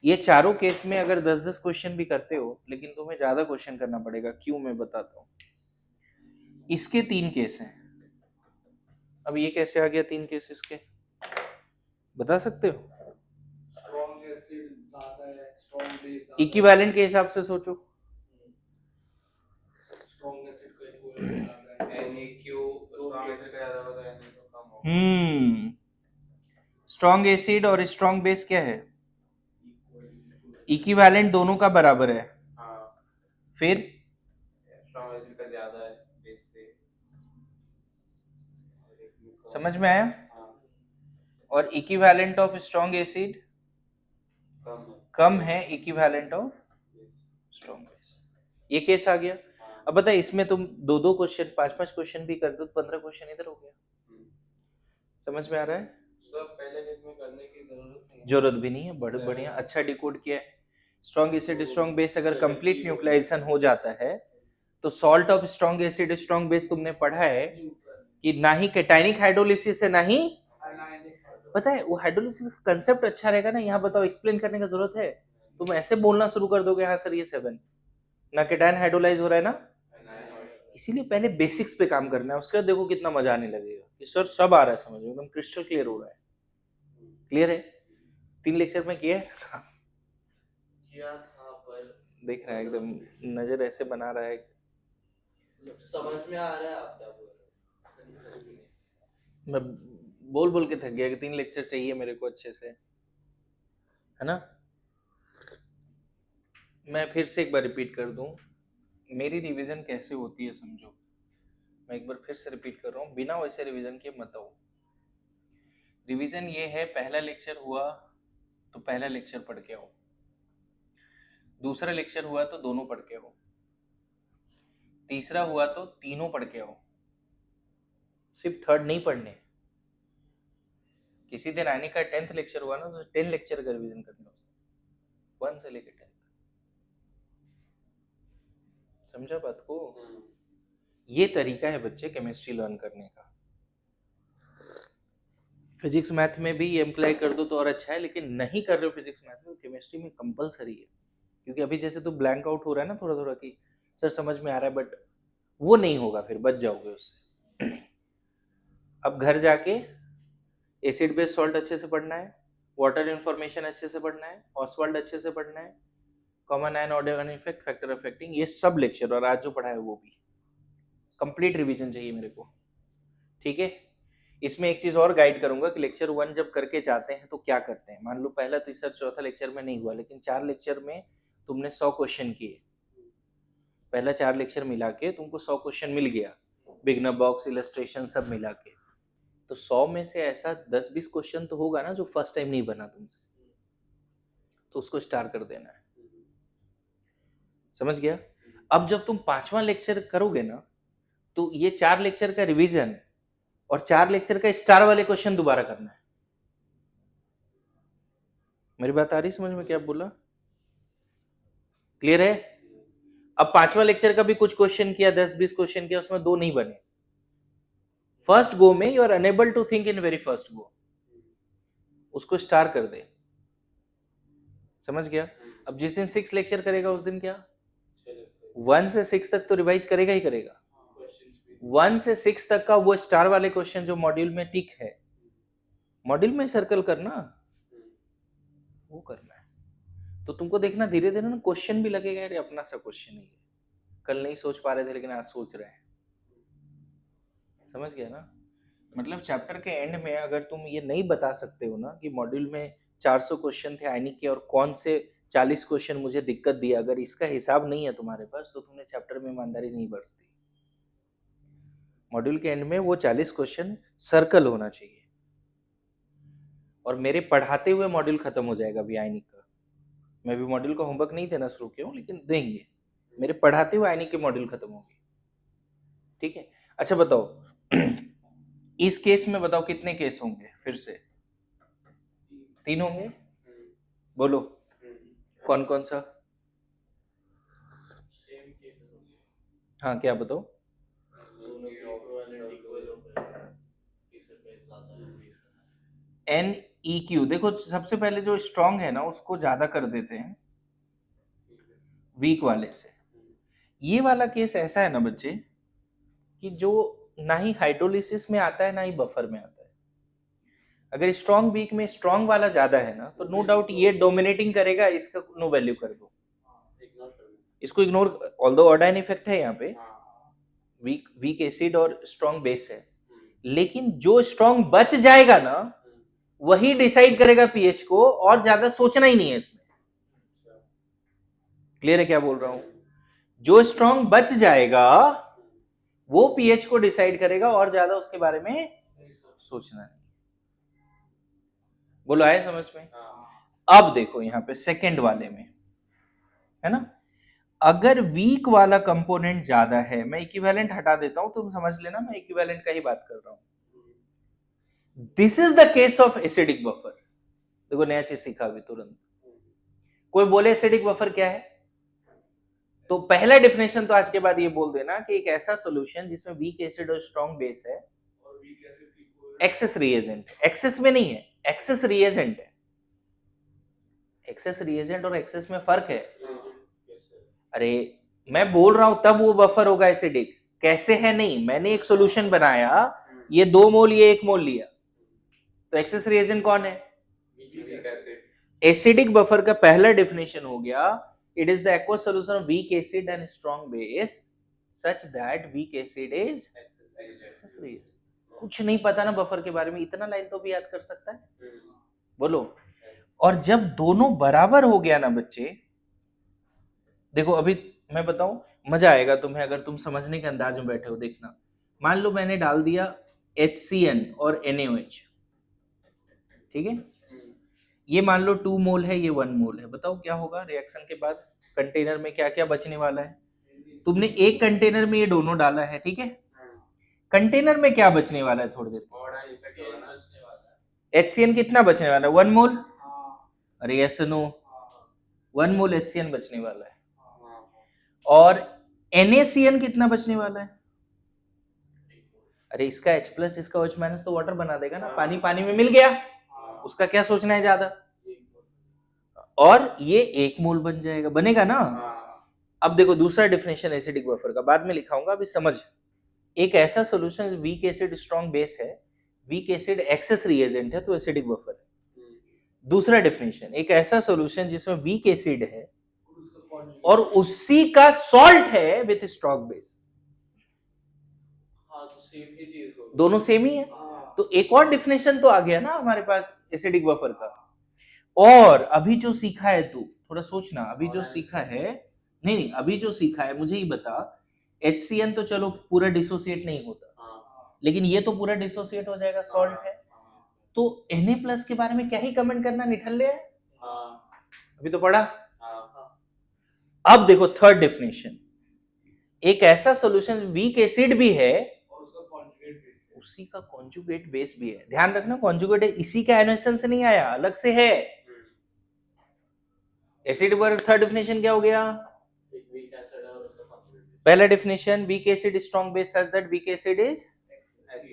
ये चारों केस में अगर 10-10 क्वेश्चन भी करते हो, लेकिन तुम्हें ज्यादा क्वेश्चन करना पड़ेगा, क्यों मैं बताता हूं। इसके 3 केस हैं, अब ये कैसे आ गया 3 केस इसके, बता सकते हो। स्ट्रॉन्ग एसिड ज्यादा है, स्ट्रॉन्ग बेस इक्विवेलेंट के हिसाब से सोचो, स्ट्रॉन्ग एसिड का इक्विवेलेंट ज्यादा है, NaQ स्ट्रॉन्ग एसिड का ज्यादा होगा तो Na तो कम होगा। स्ट्रॉन्ग एसिड और स्ट्रॉन्ग बेस क्या है, इक्विवेलेंट दोनों का बराबर है। हाँ फिर स्ट्रॉन्ग एसिड का ज्यादा है बेस से, समझ में आया। हाँ और इक्विवेलेंट ऑफ स्ट्रॉन्ग एसिड कम है इक्विवेलेंट ऑफ स्ट्रॉन्ग बेस, ये केस आ गया। अब बता इसमें तुम 2-2 क्वेश्चन 5-5 क्वेश्चन भी कर दो तो 15 क्वेश्चन इधर हो गया, समझ में आ रहा है। सब पहले केस में करने की जरूरत भी नहीं है, बड़े बढ़िया अच्छा डिकोड किया है। स्ट्रॉन्ग एसिड स्ट्रॉन्ग बेस अगर कंप्लीट न्यूक्लियेशन हो जाता है तो salt of strong acid strong base तुमने पढ़ा है कि ना ही कैटायनिक हाइड्रोलिसिस है ना ही, पता है वो हाइड्रोलिसिस का कंसेप्ट अच्छा रहेगा ना, यहाँ बताओ एक्सप्लेन करने का जरूरत है, तुम ऐसे बोलना शुरू कर दोगे हाँ सर ये 7 ना कैटायन हाइड्रोलाइज हो रहा है ना, इसीलिए पहले बेसिक्स पे काम करना है, उसके बाद देखो कितना मजा आने लगेगा कि सर सब आ रहा है समझ में, एकदम क्रिस्टल क्लियर हो रहा है। क्लियर है, 3 लेक्चर में किया था पर देख रहा है एकदम नजर ऐसे बना रहा है। मतलब समझ में आ रहा है आप क्या बोल रहे हो? मैं बोल बोल के थक गया कि 3 लेक्चर चाहिए मेरे को अच्छे से, है ना। मैं फिर से एक बार रिपीट कर दूं, मेरी रिवीजन कैसे होती है समझो। मैं एक बार फिर से रिपीट कर रहा हूँ, बिना वैसे रिवीजन के मत आओ। रिवीजन ये है, पहला लेक्चर हुआ तो पहला लेक्चर पढ़ के आओ, दूसरा लेक्चर हुआ तो दोनों पढ़ के आओ, तीसरा हुआ तो तीनों पढ़ के आओ, सिर्फ थर्ड नहीं पढ़ने। किसी दिन आने का 10th लेक्चर हुआ ना तो 10 लेक्चर का रिवीजन करना, 1 से लेकर 10। समझा बात को? ये तरीका है बच्चे केमिस्ट्री लर्न करने का। फिजिक्स मैथ में भी ये अप्लाई कर दो तो और अच्छा है, लेकिन नहीं कर रहे हो फिजिक्स मैथ में, केमिस्ट्री में कंपलसरी है। क्योंकि अभी जैसे तो ब्लैंक आउट हो रहा है ना थोड़ा थोड़ा कि सर समझ में आ रहा है, बट वो नहीं होगा, फिर बच जाओगे उससे। अब घर जाके एसिड बेस सॉल्ट अच्छे से पढ़ना है, वाटर इन्फॉर्मेशन अच्छे से पढ़ना है, ऑसवाल्ड अच्छे से पढ़ना है, common ion order effect, factor affecting, ये सब लेक्चर और आज जो पढ़ा है वो भी कंप्लीट रिवीजन चाहिए मेरे को, ठीक है। इसमें एक चीज और गाइड करूंगा कि लेक्चर 1 जब करके जाते हैं तो क्या करते हैं। मान लो पहला तीसरा चौथा लेक्चर में नहीं हुआ, लेकिन 4 लेक्चर में तुमने 100 क्वेश्चन किए, पहला 4 लेक्चर मिला के तुमको 100 क्वेश्चन मिल गया, बिगनर बॉक्स इलस्ट्रेशन सब मिला के, तो 100 में से ऐसा 10-20 क्वेश्चन तो होगा ना जो फर्स्ट टाइम नहीं बना तुमसे, तो उसको स्टार कर देना है। समझ गया? अब जब तुम 5वां लेक्चर करोगे ना तो ये 4 लेक्चर का रिवीजन और 4 लेक्चर का स्टार वाले क्वेश्चन दोबारा करना है। मेरी बात आ रही समझ में? क्या बोला? क्लियर है? अब 5वां लेक्चर का भी कुछ क्वेश्चन किया, 10-20 क्वेश्चन किया, उसमें 2 नहीं बने, फर्स्ट गो में you are unable to think in very first go, उसको स्टार कर दे। समझ गया? अब जिस दिन 6 लेक्चर करेगा उस दिन क्या 1 से 6 तक तो रिवाइज करेगा ही करेगा। 1 से 6 तक का वो स्टार वाले क्वेश्चन जो मॉड्यूल में टिक है, मॉड्यूल में सर्कल करना, वो करना है। तो तुमको देखना धीरे धीरे ना क्वेश्चन भी लगेगा, यार अपना सा क्वेश्चन ही है, कल नहीं सोच पा रहे थे लेकिन आज सोच रहे हैं। समझ गया ना? मतलब चैप्टर के एंड में अगर तुम ये नहीं बता सकते हो ना कि मॉड्यूल में 400 क्वेश्चन थे आयनिक के और कौन से 40 क्वेश्चन मुझे दिक्कत दिया, अगर इसका हिसाब नहीं है तुम्हारे पास तो तुमने चैप्टर में ईमानदारी नहीं बरती। मॉड्यूल के एंड में वो 40 क्वेश्चन सर्कल होना चाहिए। और मेरे पढ़ाते हुए मॉड्यूल खत्म हो जाएगा अभी आयनिक का, मैं भी मॉड्यूल का होमवर्क नहीं देना शुरू किया हूँ लेकिन देंगे, मेरे पढ़ाते हुए आयनिक के मॉड्यूल खत्म होंगे, ठीक है। अच्छा बताओ इस केस में बताओ कितने केस होंगे? फिर से 3 होंगे, बोलो कौन कौन सा? हाँ क्या बताओ? एन ई क्यू, देखो सबसे पहले जो स्ट्रॉन्ग है ना उसको ज्यादा कर देते हैं वीक वाले से। ये वाला केस ऐसा है ना बच्चे कि जो ना ही हाइड्रोलिसिस में आता है ना ही बफर में आता है। अगर स्ट्रॉन्ग वीक में स्ट्रॉन्ग वाला ज्यादा है ना तो नो डाउट ये डोमिनेटिंग करेगा, इसका नो वैल्यू कर दो, इसको इग्नोर, ऑल्दो ऑर्डाइन इफेक्ट है यहाँ पे, वीक एसिड और स्ट्रॉन्ग बेस है, लेकिन जो स्ट्रॉन्ग बच जाएगा ना वही डिसाइड करेगा पीएच को, और ज्यादा सोचना ही नहीं है इसमें। क्लियर है क्या बोल रहा हूं? जो स्ट्रॉन्ग बच जाएगा वो पीएच को डिसाइड करेगा और ज्यादा उसके बारे में सोचना नहीं। बोलो आए समझ में? अब देखो यहाँ पे सेकंड वाले में है ना, अगर वीक वाला कंपोनेंट ज्यादा है, मैं इक्विवेलेंट हटा देता हूं, तुम समझ लेना मैं इक्विवेलेंट का ही बात कर रहा हूं। This is the case of acidic buffer. देखो नया चीज सीखा अभी तुरंत। कोई बोले एसिडिक बफर क्या है, तो पहला डेफिनेशन तो आज के बाद ये बोल देना कि एक ऐसा सॉल्यूशन जिसमें वीक एसिड और स्ट्रॉन्ग बेस है, एक्सेस रिएजेंट, एक्सेस में नहीं है, एक्सेस रिएजेंट है। एक्सेस रिएजेंट और एक्सेस में फर्क है। अरे मैं बोल रहा हूं तब वो बफर होगा एसिडिक, कैसे है नहीं, मैंने एक सॉल्यूशन बनाया, ये 2 मोल ये 1 मोल लिया, तो एक्सेस रिएजेंट कौन है? एसिडिक बफर का पहला डेफिनेशन हो गया It is the aqueous solution of weak acid and strong base such that weak acid is excess reagent. कुछ नहीं पता ना बफर के बारे में, इतना लाइन तो भी याद कर सकता है, बोलो। और जब दोनों बराबर हो गया ना बच्चे, देखो अभी मैं बताऊं, मजा आएगा तुम्हें अगर तुम समझने के अंदाज में बैठे हो। देखना, मान लो मैंने डाल दिया HCN और NaOH, ठीक है, ये मान लो 2 मोल है, ये 1 मोल है। बताओ क्या होगा रिएक्शन के बाद कंटेनर में क्या क्या बचने वाला है? तुमने एक कंटेनर में ये दोनों डाला है, ठीक है, कंटेनर में क्या बचने वाला है? थोड़ी देर HCN कितना बचने वाला है? 1 मोल। अरे यस नो, 1 मोल HCN बचने वाला है। और NaCN कितना बचने वाला है? अरे इसका H प्लस इसका OH माइनस तो वाटर बना देगा ना, पानी पानी में मिल गया, उसका क्या सोचना है ज्यादा, और ये 1 मोल बन जाएगा, बनेगा ना। अब देखो दूसरा डेफिनेशन एसिडिक बफर का बाद में लिखाऊंगा, अभी समझ। एक ऐसा solution week acid strong base है, वीक एसिड एक्सेस रिएजेंट है, तो एसिडिक बफर है। दूसरा डेफिनेशन, एक ऐसा सॉल्यूशन जिसमें वीक एसिड है और उसी का सॉल्ट है विथ स्ट्रॉन्ग बेस। हाँ, तो सेम ही चीज होगी, दोनों सेम ही है। तो एक और डेफिनेशन तो आ गया ना हमारे पास एसिडिक बफर का। और अभी जो सीखा है तू, थोड़ा सोचना, अभी जो सीखा है, नहीं अभी जो सीखा है मुझे ही बता। HCN तो चलो पूरा डिसोसिएट नहीं होता, लेकिन ये तो पूरा डिसोसिएट हो जाएगा, सॉल्ट है। तो Na+ के बारे में क्या ही कमेंट करना, निठल्ले है, अभी तो पढ़ा। अब देखो थर्ड डेफिनेशन, एक ऐसा सॉल्यूशन वीक एसिड भी है और उसी का कॉन्जुगेट बेस भी है। ध्यान रखना, कॉन्जुगेट इसी के आयनोस्टन से नहीं आया, अलग से है। एसिड पर थर्ड डेफिनेशन क्या हो गया? पहला definition, weak acid strong base such that weak acid is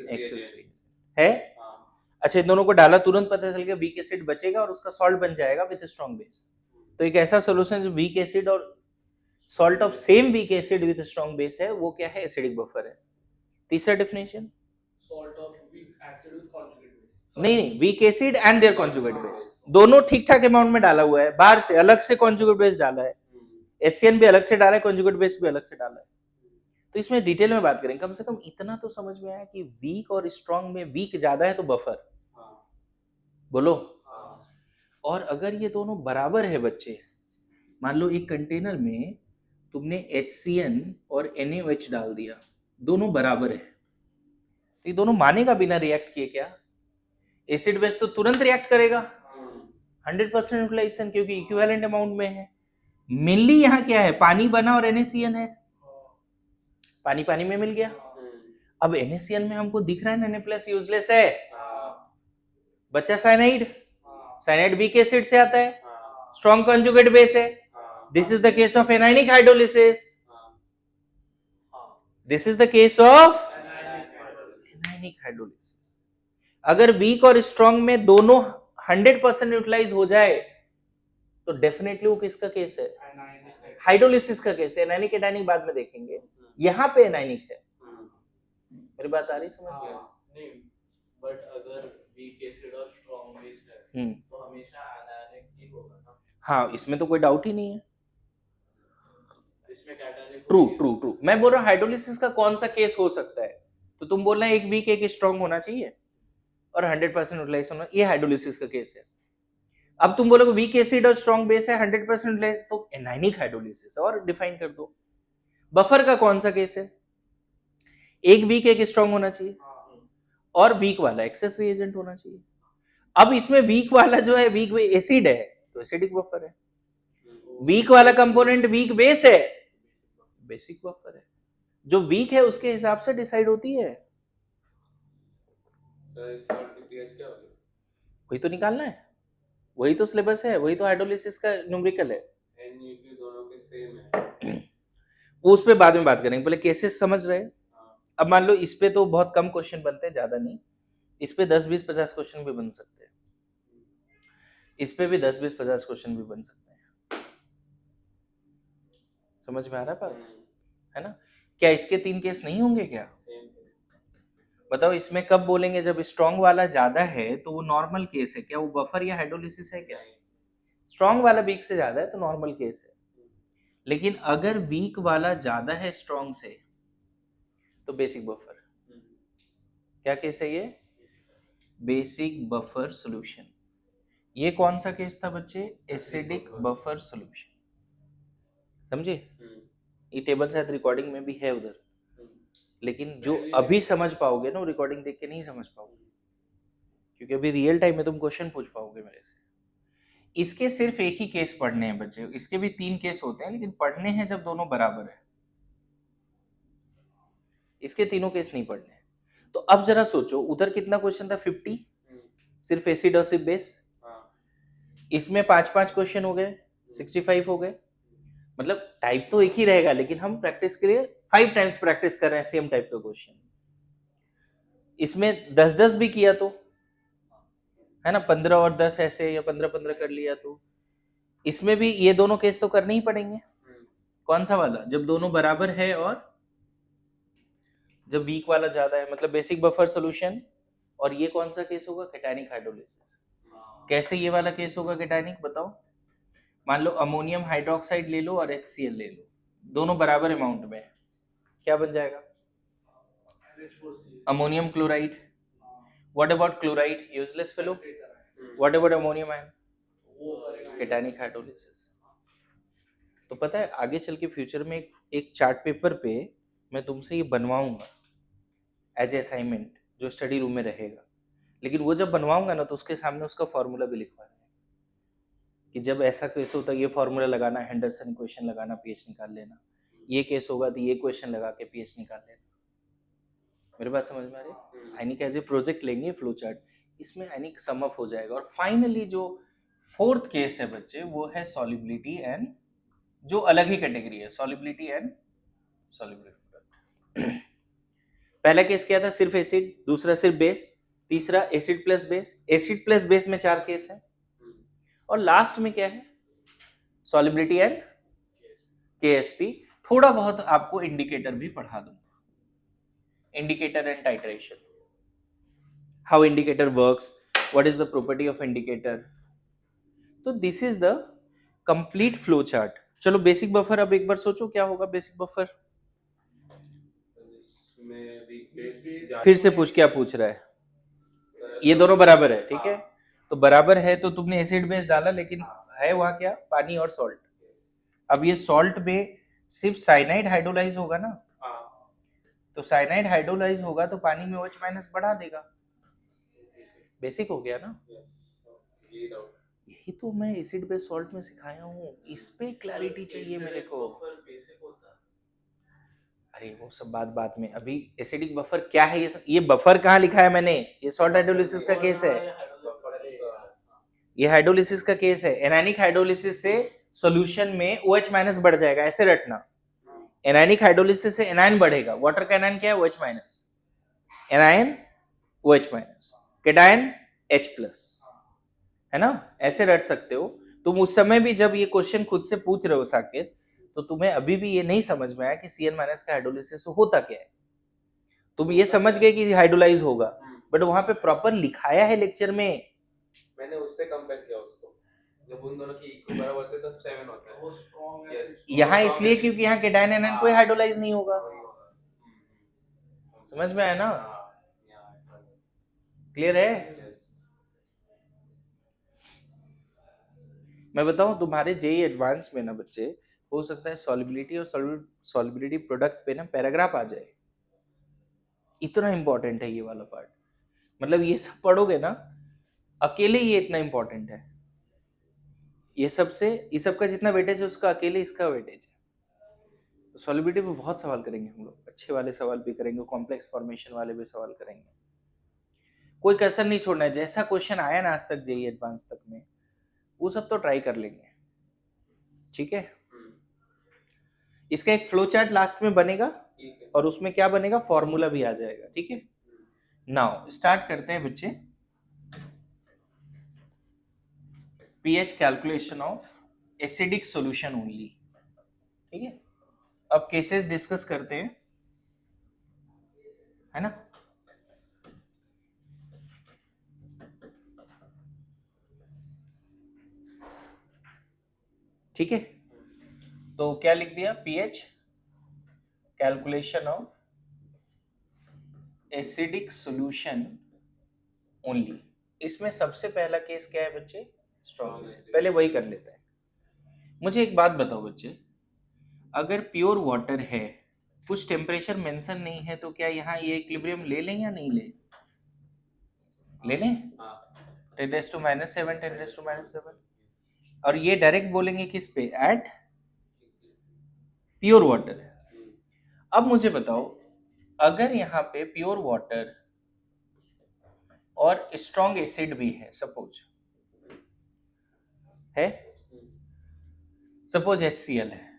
excess free है। अच्छा, इन दोनों को डाला, तुरंत पता चल गया वीक एसिड बचेगा और उसका सॉल्ट बन जाएगा विद स्ट्रॉन्ग बेस। तो एक ऐसा सॉल्यूशन जो वीक एसिड और salt of same weak acid with strong base है, वो क्या है? एसिडिक बफर है। तीसरा definition, salt of weak acid with conjugate base. नहीं, weak acid and their conjugate base, दोनों ठीक ठाक अमाउंट में डाला हुआ है, बाहर से अलग से कॉन्जुगेट बेस डाला है, HCN भी अलग से डाला है, कॉन्जुगेट बेस भी अलग से डाला है। तो इसमें डिटेल में बात करेंगे, कम से कम इतना तो समझ में आया कि वीक और स्ट्रॉन्ग में वीक ज्यादा है तो बफर, बोलो। और अगर ये दोनों बराबर है बच्चे, मान लो एक कंटेनर में तुमने HCN और NaOH डाल दिया, दोनों बराबर है, तो ये दोनों मानेगा बिना रिएक्ट किए क्या? एसिड बेस तो तुरंत रिएक्ट करेगा, 100% यूटिलाइजेशन, क्योंकि इक्विवेलेंट अमाउंट में है। मेनली यहाँ क्या है? पानी बना और NaCN है, पानी पानी में मिल गया। अब NaCN में हमको दिख रहा है Na+ यूजलेस है, बच्चा साइनाइड, साइनाइड वीक एसिड से आता है, स्ट्रॉन्ग कॉन्जुगेट बेस है। This is the case of anionic hydrolysis, this is the case of anionic hydrolysis. अगर वीक और स्ट्रॉन्ग में दोनों 100% यूटिलाइज हो जाए तो डेफिनेटली वो किसका केस है? हाइड्रोलिसिस का केस है। एनायनिक एनायनिक बाद में देखेंगे, यहाँ पे एनायनिक है। मेरी बात आ रही समझ में? नहीं, बट अगर वीक एसिड और स्ट्रॉन्ग बेस है तो हमेशा एनायनिक ही होगा ना। हाँ, इसमें तो कोई डाउट ही नहीं है। इसमें कैटायनिक, ट्रू। मैं बोल रहा हूँ हाइड्रोलिसिस का कौन सा केस हो सकता है, तो तुम बोल रहे हैं एक वीक एक स्ट्रॉन्ग होना चाहिए और 100% यूटिलाइज होना, ये हाइड्रोलिसिस का केस है। अब तुम बोलोगे वीक एसिड और स्ट्रॉन्ग बेस है, 100% यूटिलाइज, तो एनायनिक हाइड्रोलिसिस और डिफाइन कर दो। बफर का कौन सा केस है? एक वीक एक स्ट्रॉन्ग होना चाहिए और वीक वाला एक्सेस रिएजेंट होना चाहिए। अब इसमें वीक वाला जो है वीक एसिड है तो एसिडिक बफर है, वीक वाला कंपोनेंट वीक बेस है, बेसिक बफर है। जो वीक है उसके हिसाब से डिसाइड होती है, वही तो निकालना है, वही तो सिलेबस है, वही तो हाइड्रोलिसिस का न्यूमेरिकल है। NUP दोनों के सेम है, वो उस पे बाद में बात करेंगे, पहले केसेस समझ रहे। अब मान लो इस पे तो बहुत कम क्वेश्चन बनते हैं, ज्यादा नहीं, इस पे 10 20 50 क्वेश्चन भी बन सकते हैं, इस पे भी 10 20 50 क्वेश्चन भी बन सकते हैं। समझ में आ रहा है ना? क्या इसके 3 केस नहीं होंगे क्या? बताओ, इसमें कब बोलेंगे? जब स्ट्रॉन्ग वाला ज्यादा है तो वो नॉर्मल केस है क्या? वो बफर या हाइड्रोलिसिस है क्या? स्ट्रॉन्ग वाला वीक से ज्यादा है तो नॉर्मल केस है। लेकिन अगर वीक वाला ज्यादा है स्ट्रॉन्ग से तो बेसिक बफर। क्या केस है ये? Basic buffer solution. ये कौन सा केस था बच्चे? Acidic buffer solution. समझे? ये टेबल शायद रिकॉर्डिंग में भी है उधर, लेकिन जो अभी समझ पाओगे ना, रिकॉर्डिंग देख के नहीं समझ पाओगे, क्योंकि अभी रियल टाइम में तुम क्वेश्चन पूछ पाओगे मेरे से। इसके सिर्फ एक ही केस पढ़ने हैं बच्चे, इसके भी 3 केस होते हैं, लेकिन पढ़ने हैं जब दोनों बराबर है। इसके तीनों केस नहीं पढ़ने हैं। तो अब जरा सोचो, उधर कितना क्वेश्चन था? 50, सिर्फ एसिड और सिर्फ बेस। इसमें 5-5 क्वेश्चन हो गए, 65 हो गए। मतलब टाइप तो एक ही रहेगा, लेकिन हम प्रैक्टिस के लिए 5 टाइम्स प्रैक्टिस कर रहे हैं सेम टाइप का क्वेश्चन। इसमें 10-10 भी किया तो है ना, 15 और 10 ऐसे, या 15-15 कर लिया तो इसमें भी ये दोनों केस तो करने ही पड़ेंगे। कौन सा वाला? जब दोनों बराबर है और जब वीक वाला ज्यादा है, मतलब बेसिक बफर सॉल्यूशन। और ये कौन सा केस होगा? केटायनिक हाइड्रोलिसिस। कैसे ये वाला केस होगा केटायनिक, बताओ? मान लो अमोनियम हाइड्रोक्साइड ले लो और HCl ले लो, दोनों बराबर अमाउंट में है, क्या बन जाएगा? Ammonium chloride. What about chloride? Useless fellow. What about ammonium ion? Cationic hydrolysis. तो पता है आगे चल के फ्यूचर में एक चार्ट पेपर पे मैं तुमसे ये बनवाऊंगा एज ए असाइनमेंट, जो स्टडी रूम में रहेगा। लेकिन वो जब बनवाऊंगा ना, तो उसके सामने उसका फॉर्मूला भी लिखवाना है कि जब ऐसा केस होता है ये फॉर्मूला लगाना, हेंडरसन क्वेश्चन लगाना, पीएच निकाल लेना। ये केस होगा तो ये क्वेश्चन लगा के पीएच निकाल लेना। मेरे बात समझ में आ रही है? आयनिक एज ए प्रोजेक्ट लेंगे, फ्लो चार्ट, इसमें आयनिक सम अप हो जाएगा। और फाइनली जो 4th केस है बच्चे, वो है सॉल्युबिलिटी एंड, जो अलग ही कैटेगरी है, सॉल्युबिलिटी एंड सॉल्युबिलिटी। पहला केस क्या था? सिर्फ एसिड, दूसरा सिर्फ बेस, तीसरा acid plus base. Acid plus base में 4 केस है, और लास्ट में क्या है? Solubility and KSP. थोड़ा बहुत आपको इंडिकेटर भी पढ़ा दूंगा, indicator and titration, how indicator works, what is the property of indicator. तो this is the complete flow chart. चलो बेसिक बफर अब एक बार सोचो क्या होगा बेसिक बफर। फिर से पूछ, क्या पूछ रहा है? ये दोनों बराबर है, ठीक है? तो बराबर है तो तुमने एसिड बेस डाला, लेकिन है वहां क्या? पानी और सॉल्ट। अब ये सॉल्ट में सिर्फ साइनाइड हाइड्रोलाइज होगा ना, तो साइनाइड हाइड्रोलाइज होगा तो पानी में OH माइनस बढ़ा देगा। बेसिक हो गया ना? यही तो मैं एसिड बेस सॉल्ट में सिखाया हूँ, इस पे क्लैरिटी चाहिए मेरे को। अरे वो सब बात में, अभी एसिडिक बफर क्या है? ये बफर कहाँ लिखा है मैंने? ये सॉल्ट हाइड्रोलिसिस का केस है, ये हाइड्रोलिसिस का केस है। एनायनिक हाइड्रोलिसिस से सॉल्यूशन में OH माइनस बढ़ जाएगा, ऐसे रटना। एनायनिक हाइड्रोलिसिस से एनायन बढ़ेगा। वाटर का एनायन क्या है? OH minus. Anion OH minus, cation H plus, है ना? ऐसे रट सकते हो तुम। उस समय भी जब ये क्वेश्चन खुद से पूछ रहे हो साकेत, तो तुम्हें अभी भी ये नहीं समझ में आया कि Cn माइनस का हाइड्रोलिसिस होता क्या है। तुम ये समझ गए कि हाइड्रोलाइज होगा, बट वहां पे प्रॉपर लिखाया है लेक्चर में। मैंने उससे कंपेयर किया उसको, जब उन दोनों की इक्वल बराबर होते तब 7 होता है। वो स्ट्रॉन्ग है। Yes. यहाँ इसलिए क्योंकि यहाँ केटायन एनायन कोई हाइड्रोलाइज नहीं होगा। समझ में आया ना? क्लियर है? मैं बताऊं तुम्हारे जेई एडवांस में ना बच्चे, हो सकता है सॉल्युबिलिटी और सॉल्युबिलिटी प्रोडक्ट पे ना पैराग्राफ आ जाए। इतना इंपॉर्टेंट है ये वाला पार्ट। मतलब ये सब पढ़ोगे ना, अकेले ये इतना इंपॉर्टेंट है। ये सब का जितना वेटेज है उसका अकेले इसका वेटेज है। तो सॉल्युबिलिटी पे बहुत सवाल करेंगे हम लोग, अच्छे वाले सवाल भी करेंगे, कॉम्प्लेक्स फॉर्मेशन वाले भी सवाल करेंगे। कोई कसर नहीं छोड़ना है, जैसा क्वेश्चन आया ना आज तक जेई एडवांस तक में, वो सब तो ट्राई कर लेंगे। ठीक है? इसका एक फ्लो चार्ट लास्ट में बनेगा, और उसमें क्या बनेगा? फॉर्मूला भी आ जाएगा। ठीक है? नाउ स्टार्ट करते हैं बच्चे, pH calculation of acidic solution only. ठीक है? अब केसेस डिस्कस करते हैं, है ना? ठीक है? तो क्या लिख दिया, pH calculation of acidic solution only. इसमें सबसे पहला केस क्या है बच्चे, स्ट्रॉन्ग एसिड, पहले वही कर लेते हैं। मुझे एक बात बताओ बच्चे, अगर प्योर वाटर है, कुछ टेम्परेचर मेंशन नहीं है, तो क्या यहाँ ये इक्विलिब्रियम ले लें या नहीं ले लें? 10⁻⁷ 10⁻⁷, और ये डायरेक्ट बोलेंगे किस पे, एट प्योर वाटर है। अब मुझे बताओ, अगर यहाँ पे प्योर वाटर और स्ट्रॉन्ग एसिड भी है, सपोज है, सपोज HCl है,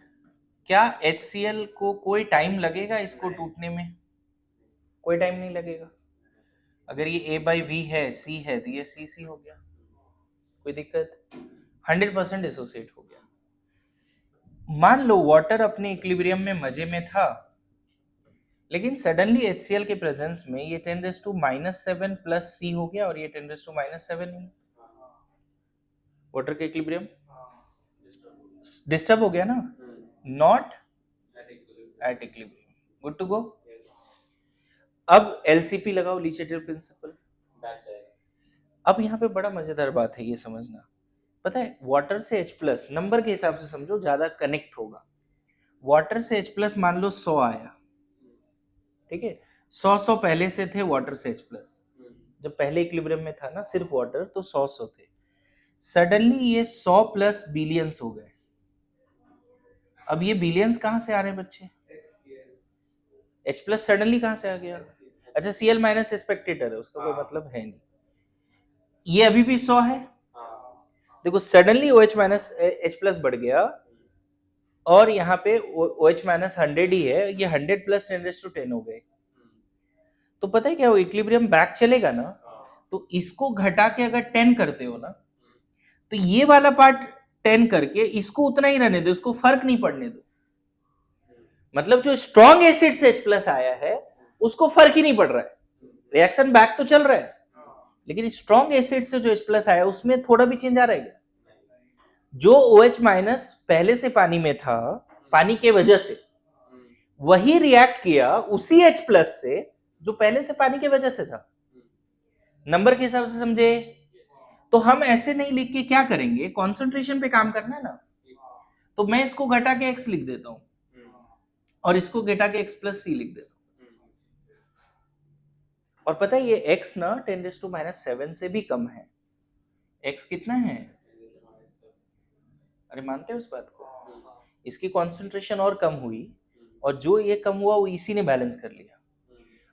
क्या HCl को कोई टाइम लगेगा इसको टूटने में? कोई टाइम नहीं लगेगा। अगर ये A/V है, C है, तो ये CC हो गया, कोई दिक्कत, 100% एसोसिएट हो गया। मान लो वाटर अपने इक्विलिब्रियम में मजे में था, लेकिन सडनली HCl के प्रेजेंस में ये 10⁻⁷ प्लस C हो गया और ये 10⁻⁷ नहीं, वाटर के इक्विलिब्रियम डिस्टर्ब हो गया ना, not at equilibrium, good to go. अब LCP लगाओ, लीचेटेल प्रिंसिपल। अब यहाँ पे बड़ा मजेदार बात है, ये समझना, पता है वाटर से H+ नंबर के हिसाब से समझो, ज्यादा कनेक्ट होगा। वाटर से H+ मान लो 100 आया, ठीक है, 100 पहले से थे वाटर से H+, जब पहले इक्विलिब्रियम में था ना सिर्फ वाटर, तो 100 थे। सडनली ये 100 प्लस बिलियंस हो गए। अब ये बिलियंस कहां से आ रहे हैं बच्चे, H+ सडनली कहां से आ गया? अच्छा, Cl माइनस स्पेक्टेटर है, उसका कोई मतलब है नहीं। ये अभी भी 100 है, देखो सडनली OH माइनस H+ बढ़ गया, और यहाँ पे OH माइनस 100 ही है, ये 100 प्लस 10⁻10 हो गए। तो पता है क्या, वो इक्विलिब्रियम बैक चलेगा ना, तो इसको घटा के अगर 10 करते हो ना, तो ये वाला पार्ट 10 करके इसको उतना ही रहने दो, इसको फर्क नहीं पड़ने दो। मतलब जो स्ट्रॉन्ग एसिड से H+ आया है उसको फर्क ही नहीं पड़ रहा है, रिएक्शन बैक तो चल रहा है, लेकिन स्ट्रॉन्ग एसिड से जो H+ आया उसमें थोड़ा भी चेंज आ रहा है। जो OH माइनस पहले से पानी में था, पानी के वजह से, वही रिएक्ट किया उसी H+ से जो पहले से पानी के वजह से था। नंबर के हिसाब से समझे? तो हम ऐसे नहीं लिख के क्या करेंगे, कॉन्सेंट्रेशन पे काम करना है ना, तो मैं इसको घटा के X लिख देता हूं और इसको घटा के X+C लिख देता हूं। और पता है ये X ना 10⁻⁷ से भी कम है। X कितना है, अरे मानते हो उस बात को? इसकी कॉन्सेंट्रेशन और कम हुई, और जो ये कम हुआ वो इसी ने बैलेंस कर लिया।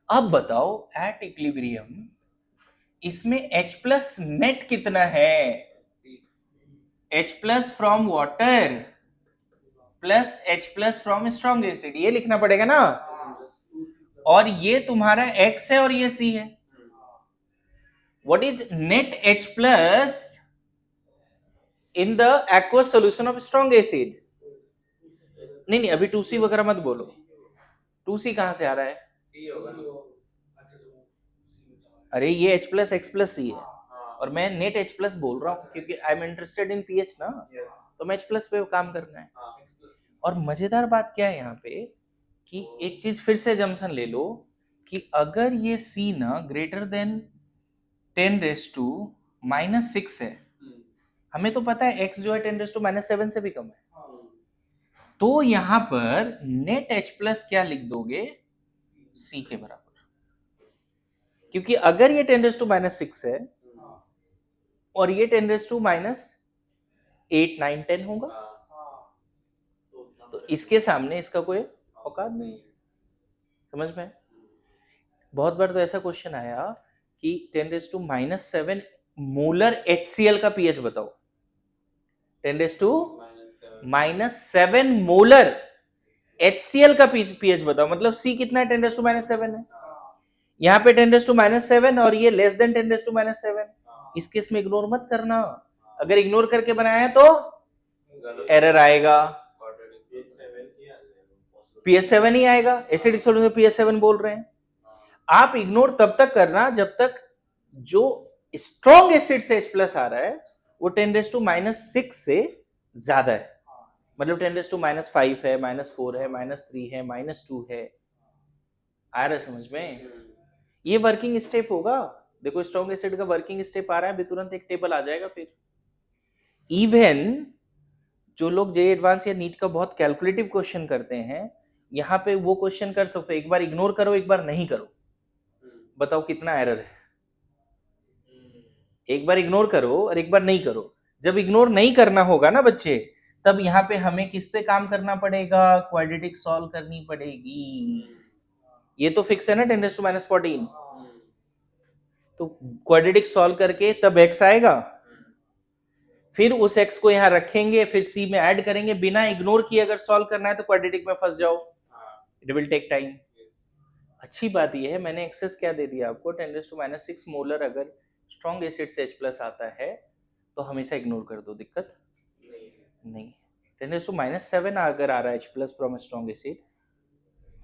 अब बताओ एट इक्विलिब्रियम इसमें H+ नेट कितना है, H+ from water plus H+ from strong acid, ये लिखना पड़ेगा ना। और ये तुम्हारा X है और ये C है। What is net H+ in the aqueous solution of strong acid? नहीं, अभी 2C वगैरह मत बोलो, 2C कहां से आ रहा है? अरे ये H+ X+C है, और मैं नेट H+ बोल रहा हूँ क्योंकि I am interested in pH ना, तो मैं H+ पे काम करना है। और मजेदार बात क्या है यहाँ पे, कि एक चीज फिर से जंक्शन ले लो, कि अगर ये C ना ग्रेटर देन 10⁻⁻6 है, हमें तो पता है X जो है 10⁻⁷ से भी कम है, तो यहां पर नेट H+ क्या लिख दोगे, C के बराबर, क्योंकि अगर ये 10⁻⁶ है और ये 10⁻8 9 10 होगा, तो इसके सामने इसका कोई औकात नहीं। समझ में? बहुत बार तो ऐसा क्वेश्चन आया कि 10⁻⁷ मोलर HCl का पीएच बताओ, 10⁻⁷ मोलर HCl का पीएच बताओ, मतलब C कितना है, 10⁻⁷ है, यहाँ पे 10⁻⁷ और ये लेस देन 10⁻⁷। इस केस में इग्नोर मत करना, अगर इग्नोर करके बनाया तो एरर आएगा, pH7 ही आएगा, एसिडिक सॉल्यूशन pH7 बोल रहे हैं। आप इग्नोर तब तक करना जब तक जो स्ट्रॉन्ग एसिड से H+ आ रहा है वो 10⁻⁶ से ज्यादा है, मतलब 10⁻⁵ है, -4 है, -3 है, -2 है। आ रहा है समझ में? ये वर्किंग स्टेप होगा। देखो स्ट्रॉन्ग एसिड का वर्किंग स्टेप आ रहा है, अभी तुरंत एक टेबल आ जाएगा। फिर इवन जो लोग जे एडवांस या नीट का बहुत कैलकुलेटिव क्वेश्चन करते हैं, यहाँ पे वो क्वेश्चन कर सकते हो, एक बार इग्नोर करो, एक बार नहीं करो, बताओ कितना एरर है। एक बार इग्नोर करो और एक बार नहीं करो। जब इग्नोर नहीं करना होगा ना बच्चे, तब यहाँ पे हमें किस पे काम करना पड़ेगा, क्वाड्रेटिक सॉल्व करनी पड़ेगी। ये तो फिक्स है ना 10⁻14। तो क्वाड्रेटिक सॉल्व करके तब x आएगा, फिर उस x को यहाँ रखेंगे, फिर c में ऐड करेंगे, बिना इग्नोर किए अगर सॉल्व करना है तो क्वाड्रेटिक में फंस जाओ, इट विल टेक टाइम। अच्छी बात यह है मैंने एक्सेस क्या दे दिया आपको, 10⁻6 मोलर अगर स्ट्रॉन्ग एसिड से H+ आता है तो हमेशा इग्नोर कर दो, दिक्कत नहीं। 10⁻7 अगर आ रहा है H+ फ्रॉम स्ट्रॉन्ग एसिड,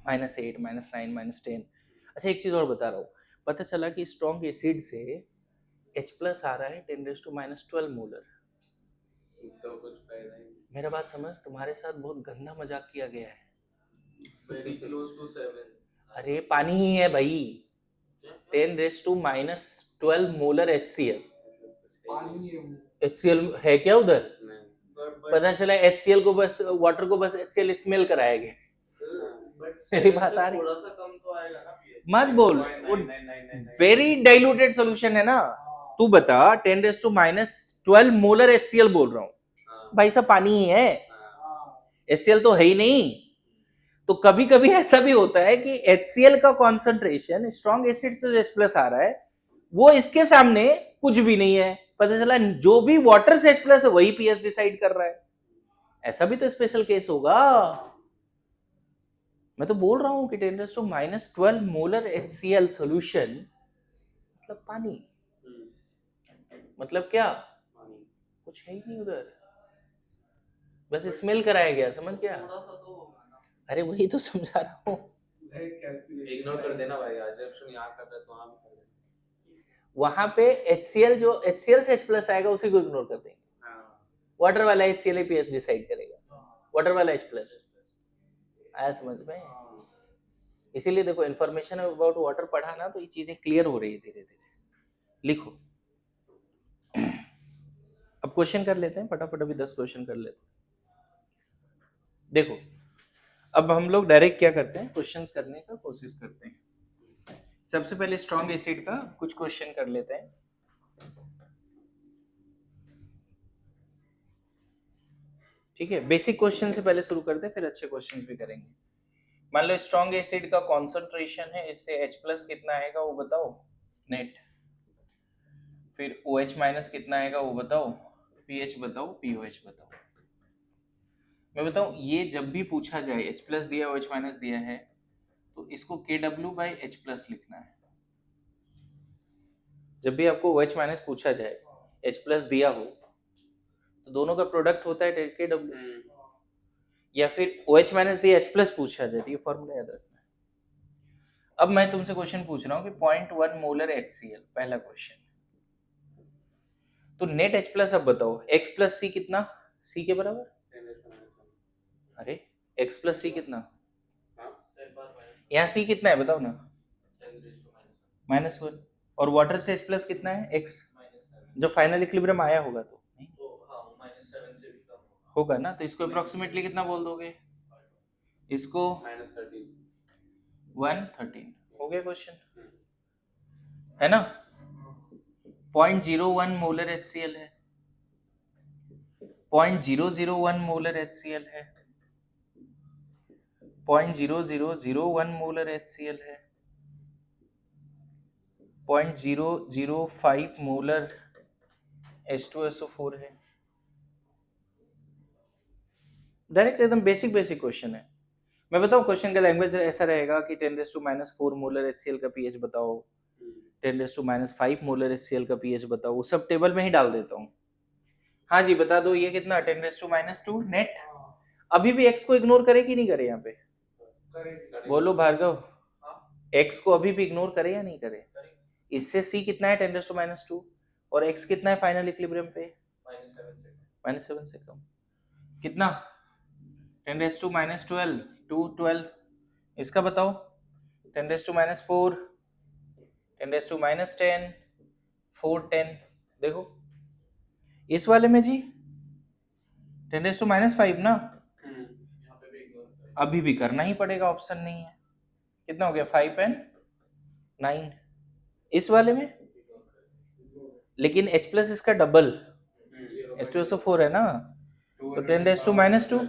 -8, -9, -10। अच्छा एक चीज और बता रहा हूँ, पता चला कि स्ट्रॉन्ग एसिड से H+ आ रहा है 10⁻12 मोलर। तो कुछ फायदा नहीं। मेरा बात समझ, तुम्हारे साथ बहुत गंदा मजाक किया गया है। Very close to 7। अरे पानी ही है भाई, 10⁻12 मोलर HCl। पानी है वो। HCl है क्या उधर? But पता चला HCl को बस, वाटर को बस HCl स्मेल कराया गया। मेरी बात आ रही? थोड़ा सा कम तो आएगा ना pH। मत बोल, वो वेरी डाइल्यूटेड सॉल्यूशन है ना। तू बता 10⁻12 मोलर HCl बोल रहा हूँ भाई साहब, पानी ही है, HCl तो है ही नहीं। तो कभी कभी ऐसा भी होता है कि HCl का कॉन्सेंट्रेशन स्ट्रॉन्ग एसिड से H+ आ रहा है, वो इसके सामने कुछ भी नहीं है, पता चला जो भी वाटर से H+ है वही pH डिसाइड कर रहा है। ऐसा भी तो स्पेशल केस होगा। मैं तो बोल रहा हूं कि 10⁻12 मोलर HCl सॉल्यूशन मतलब पानी, मतलब क्या, कुछ है ही नहीं उधर, बस स्मेल कराया गया, समझ गया? थोड़ा सा तो होगा ना। अरे वही तो समझा रहा हूँ। इग्नोर कर देना भाई, एजम्पशन यहाँ कर रहे तो वहाँ भी कर देना। वहां पे HCl जो HCl से H+ आएगा उसी को इग्नोर कर देंगे, वाटर वाला HCl pH डिसाइड करेगा, वाटर वाला H+ आया समझ में? इसीलिए देखो इन्फॉर्मेशन अबाउट वाटर पढ़ा ना तो ये चीजें क्लियर हो रही है धीरे धीरे। लिखो अब क्वेश्चन कर लेते हैं फटाफट, अभी 10 क्वेश्चन कर लेते हैं। देखो अब हम लोग डायरेक्ट क्या करते हैं, क्वेश्चंस करने का कोशिश करते हैं। सबसे पहले स्ट्रॉन्ग एसिड का कुछ क्वेश्चन कर लेते हैं। ठीक है, बेसिक क्वेश्चन से पहले शुरू करते हैं, फिर अच्छे क्वेश्चंस भी करेंगे। मान लो स्ट्रॉन्ग एसिड का कॉन्सेंट्रेशन है, इससे H+ कितना आएगा वो बताओ नेट, फिर OH- कितना आएगा वो बताओ, pH बताओ, pOH बताओ। मैं बताऊं ये जब भी पूछा जाए H+ दिया OH- दिया है तो इसको KW/H+ लिखना है। जब भी आपको OH- पूछा जाए, H+ दिया हो तो दोनों का प्रोडक्ट होता है KW, या फिर OH- दिया H+ पूछा जाए तो ये फॉर्मूला याद रखना है। अब मैं तुमसे क्वेश्चन पूछ रहा हूँ कि 0.1 मोलर HCl, पहला क्वेश्चन, तो नेट H+ अब बताओ, X + C कितना, C के बराबर, अरे X + C कितना, यहाँ C कितना है बताओ ना, -1, और वाटर से H+ कितना है X, जो फाइनल इक्विलिब्रियम आया होगा तो नहीं -7 से भी कम होगा ना, तो इसको अप्रोक्सीमेटली कितना बोल दोगे, इसको -13। 113, हो गया क्वेश्चन, है ना। 0.01 मोलर HCl है, 0.001 मोलर HCl है, 0.0001 मोलर HCl है, 0.005 मोलर H2SO4 है। डायरेक्ट एकदम बेसिक क्वेश्चन है। मैं बताऊं क्वेश्चन का लैंग्वेज ऐसा रहेगा कि 10⁻4 मोलर HCl का pH बताओ, 10⁻5 मोलर HCl का pH बताओ, वो सब टेबल में ही डाल देता हूँ। हाँ जी बता दो ये कितना 10⁻2 नेट। अभी भी x को इग्नोर करे कि नहीं करे, यहाँ पे बोलो भार्गव, x को अभी भी इग्नोर करे या नहीं करे? इससे c कितना है 10⁻2 और x कितना है फाइनल इक्विलिब्रियम पे, -7 से कम, कितना 10 रेस टू माइनस 12 2 12, इसका बताओ 10 raise to minus 4 10 raise to minus 10 4 10, देखो इस वाले में जी 10 रेस टू माइनस 5 ना, यहाँ पे भी इग्नोर करें। अभी भी करना ही पड़ेगा, ऑप्शन नहीं है। कितना हो गया 5 एंड 9, इस वाले में इग्नोर करें। लेकिन h प्लस इसका डबल H2SO 4 है ना, तो 10 raise to minus 2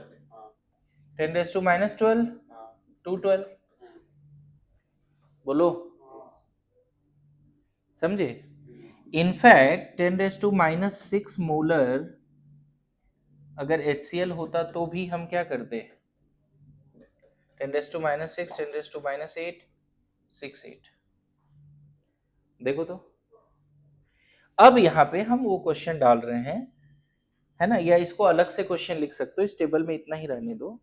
10 raise to minus 12 2 12, बोलो समझे। In fact 10 raise to minus 6 molar अगर HCl होता तो भी हम क्या करते, 10 raise to minus 6 10 raise to minus 8 6 8, देखो तो। अब यहाँ पे हम वो क्वेश्चन डाल रहे हैं, है ना, या इसको अलग से क्वेश्चन लिख सकते हो, इस टेबल में इतना ही रहने दो।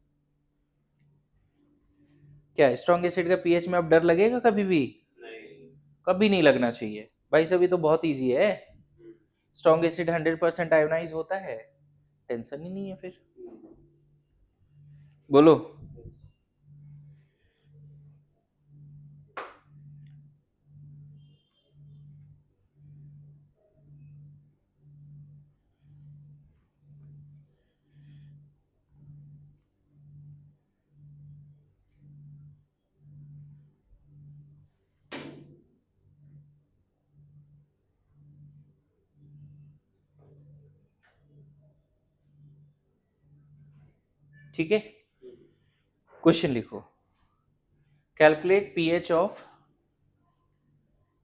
क्या स्ट्रॉन्ग एसिड का पीएच में अब डर लगेगा कभी भी? नहीं, कभी नहीं लगना चाहिए भाई, सभी तो बहुत इजी है। स्ट्रॉन्ग एसिड 100% आयोनाइज होता है, टेंशन ही नहीं है फिर, बोलो। ठीक है, क्वेश्चन लिखो, calculate pH of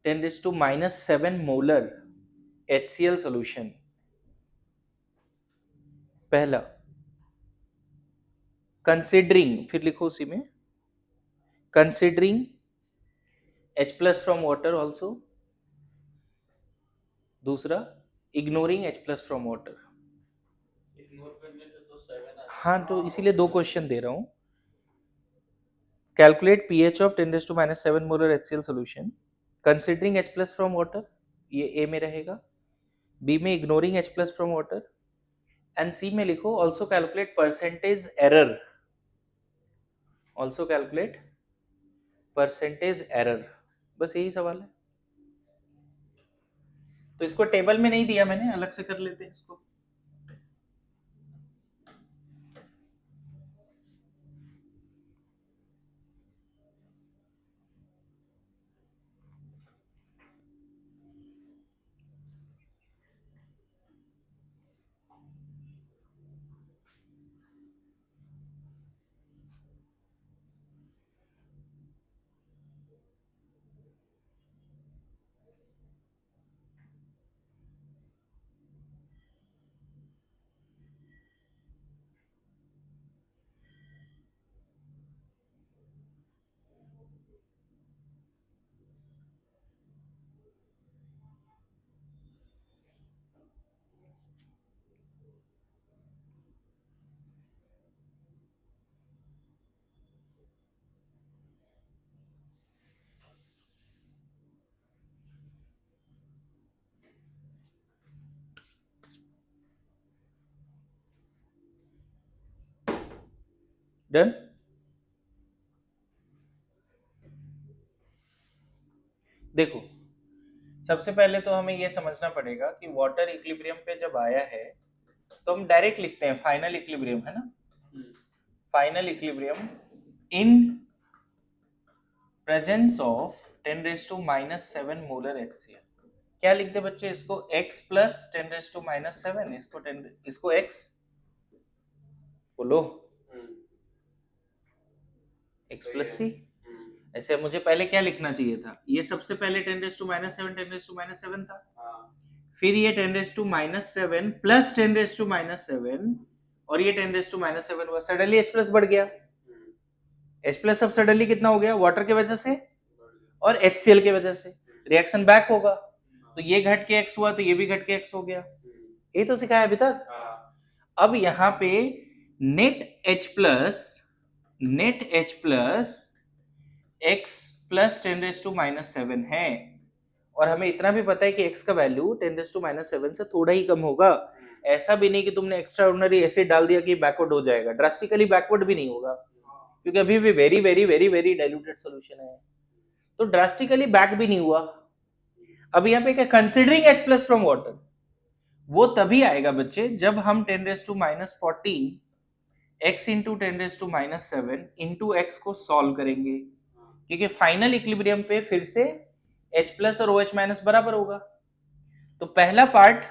10 to minus 7 molar HCl solution. पहला, कंसिडरिंग, फिर लिखो उसी में, considering H plus from water also. दूसरा, ignoring H plus from water. Ignore करने से तो 7 आ हाँ, तो इसीलिए दो क्वेश्चन दे रहा हूं। Calculate pH of 10 to minus 7 molar HCl solution considering H plus from water, ये ए में रहेगा। बी में ignoring H plus from water, and C में लिखो also calculate percentage error, also calculate percentage error. बस यही सवाल है, तो इसको टेबल में नहीं दिया मैंने, अलग से कर लेते हैं इसको। डन। देखो, सबसे पहले तो हमें यह समझना पड़ेगा कि वाटर इक्विलिब्रियम पे जब आया है तो हम डायरेक्ट लिखते हैं फाइनल इक्विलिब्रियम, है ना, final equilibrium in presence of 10 raise to minus 7 molar HCl। क्या लिख दे बच्चे इसको, x plus 10 raise to minus 7, इसको x, बोलो x प्लस सी। ऐसे मुझे पहले क्या लिखना चाहिए था, ये सबसे पहले 10 raise to minus 7 10 raise to minus 7 था, फिर ये 10 raise to minus 7 plus 10 raise to minus 7 और ये 10 रेज टू माइनस 7 हुआ, सडनली h प्लस बढ़ गया। H प्लस अब सडनली कितना हो गया, वाटर की वजह से और HCl की वजह से, रिएक्शन बैक होगा, तो ये घट के x हुआ तो ये भी घट के x हो गया, यही तो सिखाया अभी तक। अब यहाँ पे net H plus x plus 10 raise to minus 7 है, और हमें इतना भी पता है कि x का वैल्यू 10 रेज टू माइनस 7 से थोड़ा ही कम होगा, ऐसा भी नहीं कि तुमने एक्स्ट्रा ऑर्डिनरी एसिड डाल दिया कि बैकवर्ड हो जाएगा, ड्रास्टिकली बैकवर्ड भी नहीं होगा क्योंकि अभी भी very very very very diluted solution है, तो ड्रास्टिकली बैक भी नहीं हुआ। अब यहाँ पे क्या considering H plus from water, वो तभी आएगा बच्चे जब हम 10⁻⁻14 x इंटू 10⁻⁻7 इंटू एक्स को सॉल्व करेंगे, क्योंकि फाइनल इक्विलिब्रियम पे फिर से H प्लस और OH माइनस बराबर होगा। तो पहला पार्ट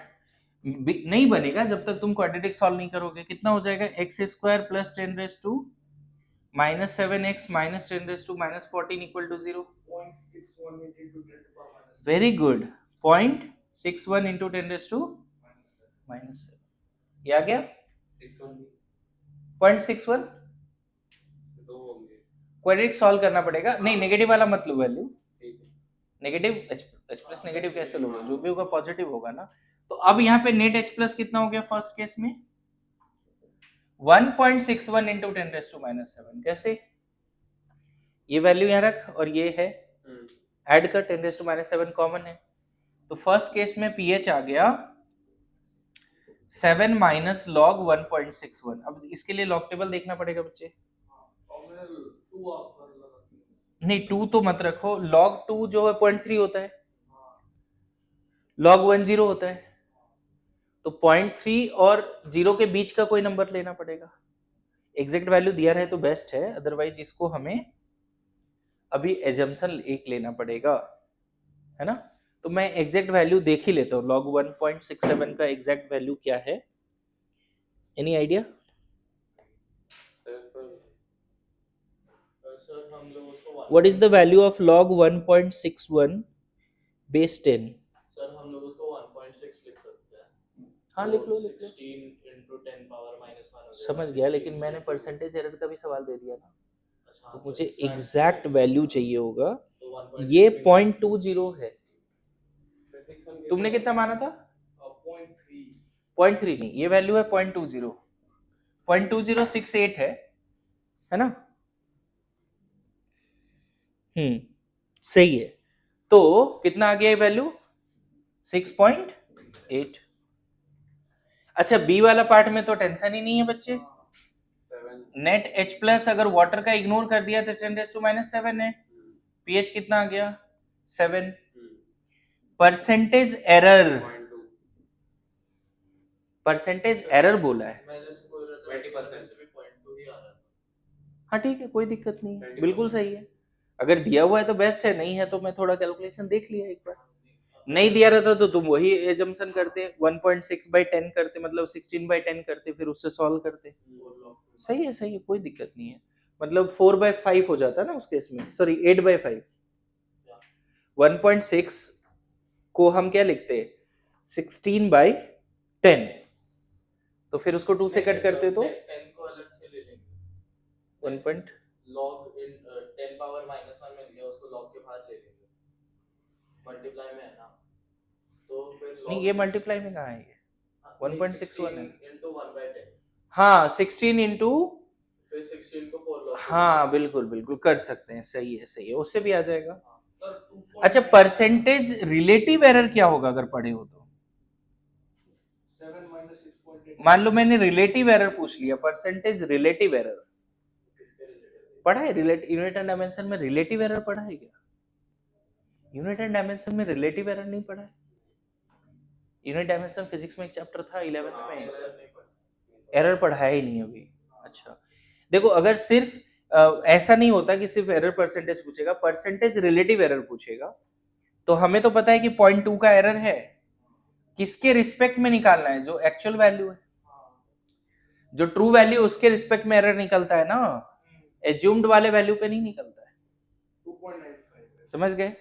नहीं बनेगा जब तक तुम क्वाड्रेटिक सॉल्व नहीं करोगे। कितना हो जाएगा, x square plus 10⁻⁻7x minus 10⁻⁻14 equal to 0। 0.61 into 10 to the power minus very good, 0.61 into 10⁻⁻7 ये आ गया 0.61। दो होंगे, क्वाड्रेटिक सॉल्व करना पड़ेगा, नहीं नेगेटिव वाला मतलब value, negative H plus negative कैसे लोगे, जो भी होगा पॉजिटिव होगा ना। तो अब यहाँ पे नेट H प्लस कितना हो गया फर्स्ट केस में 1.61 इंटू 10⁻⁻7, कैसे, ये वैल्यू यहाँ रख और ये है ऐड कर, 10⁻⁻7 कॉमन है, तो फर्स्ट केस में pH आ गया 7 माइनस लॉग 1.61। अब इसके लिए लॉग टेबल देखना पड़ेगा बच्चे, नहीं 2 तो मत रखो, log 2 जो है 0.3 होता है, log 1 0 होता है, तो 0.3 और 0 के बीच का कोई नंबर लेना पड़ेगा। एग्जैक्ट वैल्यू दिया रहे तो बेस्ट है, अदरवाइज इसको हमें अभी एजम्पशन एक लेना पड़ेगा, है ना। तो मैं एग्जैक्ट वैल्यू देख ही लेता हूँ, log 1.67 का एग्जैक्ट वैल्यू क्या है, एनी आइडिया। सर हम लोग उसको what is the value of log 1.61 base 10। Sir हम लोग उसको 1.6 लिख सकते हैं। हाँ लिख लो, 16 into 10 power minus 1 हो जाएगा, समझ गया, लेकिन 16 मैंने से परसेंटेज एरर का भी सवाल दे दिया ना, अच्छा, तो मुझे एग्जैक्ट वैल्यू चाहिए होगा, तो 1.6 ये में 0.20 है, तुमने कितना माना था 0.3 0.3 नहीं, ये वैल्यू है 0.20, 0.2068 है ना। सही है, तो कितना आ गया ये वैल्यू 6.8। अच्छा बी वाला पार्ट में तो टेंशन ही नहीं है बच्चे, 7 नेट H प्लस अगर वाटर का इग्नोर कर दिया तो 10⁻⁻7 है, pH कितना आ गया 7, परसेंटेज एरर, 0.2 परसेंटेज एरर बोला है, मैं जैसे बोल रहा था 20% से भी 0.2 ही आ रहा था। हाँ ठीक है कोई दिक्कत नहीं है, 20% बिल्कुल सही है, अगर दिया हुआ है तो बेस्ट है, नहीं है तो मैं थोड़ा कैलकुलेशन देख लिया एक बार, नहीं दिया रहता तो तुम वही एजम्पशन करते 1.6/10 करते, मतलब 16/10 करते, फिर उससे सॉल्व करते। सही है कोई दिक्कत नहीं है, मतलब 4/5 हो जाता ना उस केस में, सॉरी 8/5। 1.6 को हम क्या लिखते हैं 16/10, तो फिर उसको 2 से कट करते तो 10 को अलग से ले लेंगे, 1 point, log in 10 power minus 1 मिल गया, उसको log के बाहर ले लेंगे, मल्टीप्लाई में है ना, तो फिर log नहीं ये मल्टीप्लाई में कहाँ है, ये 1.61 है, into 1/10, हाँ 16 इंटू, फिर 16 को 4 log हाँ बिल्कुल कर सकते हैं, सही है उससे भी आ जाएगा। सर अच्छा परसेंटेज रिलेटिव एरर क्या होगा अगर पढ़े हो तो, 7 minus 6.8 मान लो मैंने रिलेटिव एरर पूछ लिया, परसेंटेज रिलेटिव एरर पढ़ा है, यूनिट एंड डायमेंशन में रिलेटिव एरर पढ़ा है क्या, यूनिट एंड डायमेंशन में रिलेटिव एरर नहीं पढ़ा है, यूनिट डायमेंशन फिजिक्स में एक चैप्टर था 11th में, एरर पढ़ाया ही नहीं अभी। अच्छा देखो अगर सिर्फ ऐसा नहीं होता कि सिर्फ एरर परसेंटेज पूछेगा, परसेंटेज रिलेटिव एरर पूछेगा, तो हमें तो पता है कि 0.2 का एरर है, किसके रिस्पेक्ट में निकालना है, जो एक्चुअल वैल्यू है, जो ट्रू वैल्यू उसके रिस्पेक्ट में एरर निकलता है ना, एज्यूम्ड वाले वैल्यू पे नहीं निकलता है, 2.95 समझ गए।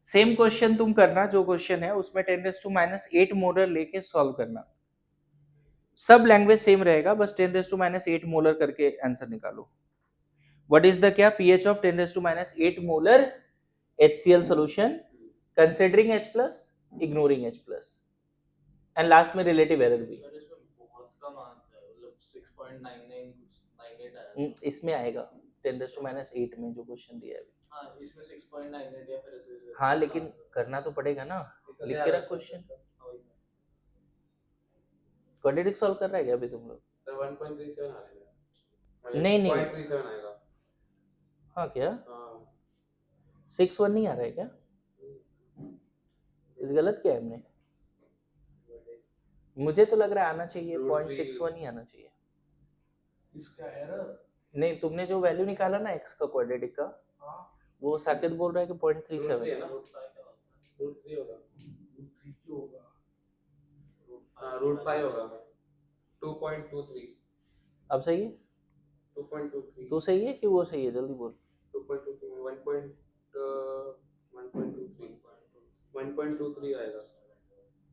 सेम क्वेश्चन तुम करना, जो क्वेश्चन है उसमें 10⁻⁻8 मोलर लेके सॉल्व करना, सब लैंग्वेज सेम रहेगा, बस 10⁻⁸ मोलर करके आंसर निकालो। व्हाट इज द क्या pH of 10⁻⁸ molar HCl solution considering H plus ignoring H plus, and last में रिलेटिव एरर भी। सर इसमें बहुत कम आता है, मतलब 6.9998 आया, इसमें आएगा 10⁻8 में जो क्वेश्चन दिया है। हाँ इसमें 6.98 या फिर ऐसे हाँ लेकिन करना तो पड़ेगा ना, लिख के रख क्वेश्चन। क्वाड्रेटिक सॉल्व कर रहा है क्या अभी तुम लोग? सर 1.37 आ जाएगा। नहीं, नहीं। 0.37 आएगा। हाँ क्या हाँ 6-1 नहीं आ रहा है क्या? इस गलत क्या है हमने? मुझे तो लग रहा है आना चाहिए, Root 0.61 ही आना चाहिए। इसका एरर नहीं, तुमने जो वैल्यू निकाला ना x का क्वाड्रेटिक का, वो साकेत बोल रहा है कि रूट 3 है 0.37। ना, रूट 3 होगा। होगा हाँ रूट 5 होगा। 2.23 अब सही है? 2.23 तू सही है कि वो सही है? जल्दी बोल। 2.23 1.23 आएगा।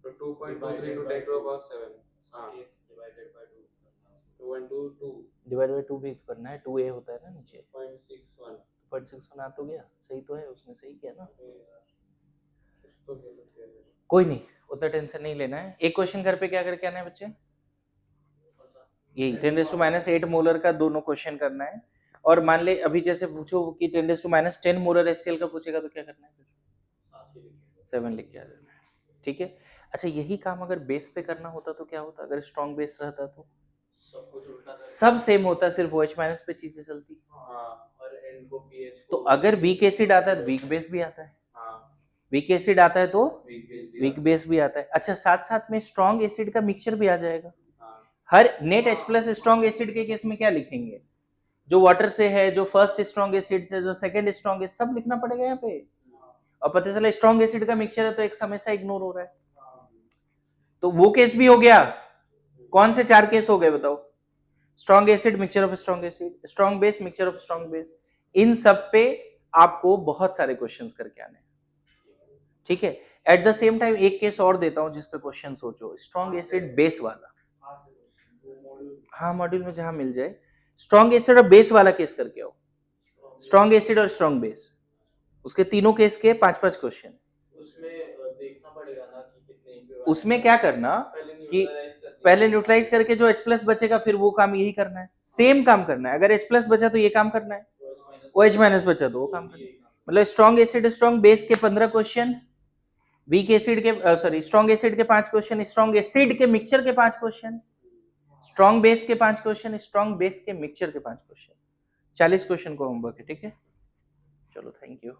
तो 2.23 to 10 to the power 7। हाँ डिवाइडेड बाय 2 2.22 डिवाइड बाय 2 भी करना है, 2a होता है ना नीचे। 0.61 0.61 आ तो गया, सही तो है, उसने सही किया ना। इसको ले सकते हैं। कोई नहीं, उतना टेंशन नहीं लेना है। एक क्वेश्चन घर पे क्या करके आना है बच्चे? यही 10⁻8 मोलर का दोनों क्वेश्चन करना है। और मान ले अभी जैसे पूछो कि 10⁻10 मोलर HCl का पूछेगा तो क्या करना है? फिर 7 लिख के आ जाना है, ठीक है। अच्छा यही काम अगर बेस पे करना होता तो क्या होता? अगर स्ट्रॉन्ग बेस रहता तो सब कुछ उल्टा सब सेम होता, सिर्फ OH- पे चीजें चलती। हाँ और एंड को पीएच तो अगर वीक एसिड आता है तो वीक बेस भी आता है, हाँ वीक एसिड आता है तो वीक बेस वीक बेस भी आता है। अच्छा साथ साथ में स्ट्रॉन्ग एसिड का मिक्सचर भी आ जाएगा। हाँ हर नेट H+ स्ट्रॉन्ग एसिड के केस में क्या लिखेंगे? जो वाटर से है, जो फर्स्ट स्ट्रॉन्ग एसिड से, जो सेकंड स्ट्रॉन्ग एसिड, सब लिखना पड़ेगा यहाँ पे। और पता चला स्ट्रॉन्ग एसिड का मिक्सचर है तो एक हमेशा इग्नोर हो रहा है, तो वो केस भी हो गया। कौन से 4 केस हो गए बताओ? Strong acid, mixture of strong acid, strong base, mixture of strong base. इन सब पे आपको बहुत सारे क्वेश्चंस करके आने हैं, ठीक है। एट द सेम टाइम एक केस और देता हूं जिसपे क्वेश्चन सोचो, स्ट्रॉन्ग एसिड बेस वाला। हाँ मॉड्यूल में जहां मिल जाए, स्ट्रॉन्ग एसिड और बेस वाला केस करके आओ। स्ट्रॉन्ग एसिड और स्ट्रॉन्ग बेस, उसके तीनों केस के 5-5 क्वेश्चन। उसमें देखना पड़ेगा ना कि कितने उसमें क्या करना कि पहले न्यूट्रलाइज करके जो H+ बचेगा फिर वो काम यही करना है, सेम काम करना है। अगर H+ बचा तो ये काम करना है, OH- बचा तो वो काम करना है। मतलब स्ट्रॉन्ग एसिड स्ट्रॉन्ग बेस के 15 क्वेश्चन, वीक एसिड के सॉरी स्ट्रॉन्ग एसिड के 5 क्वेश्चन, स्ट्रॉन्ग एसिड के मिक्सचर के 5 क्वेश्चन, स्ट्रॉन्ग बेस के 5 क्वेश्चन, स्ट्रॉन्ग बेस के मिक्सचर के 5 क्वेश्चन। 40 क्वेश्चन को होमवर्क है, ठीक है। चलो थैंक यू।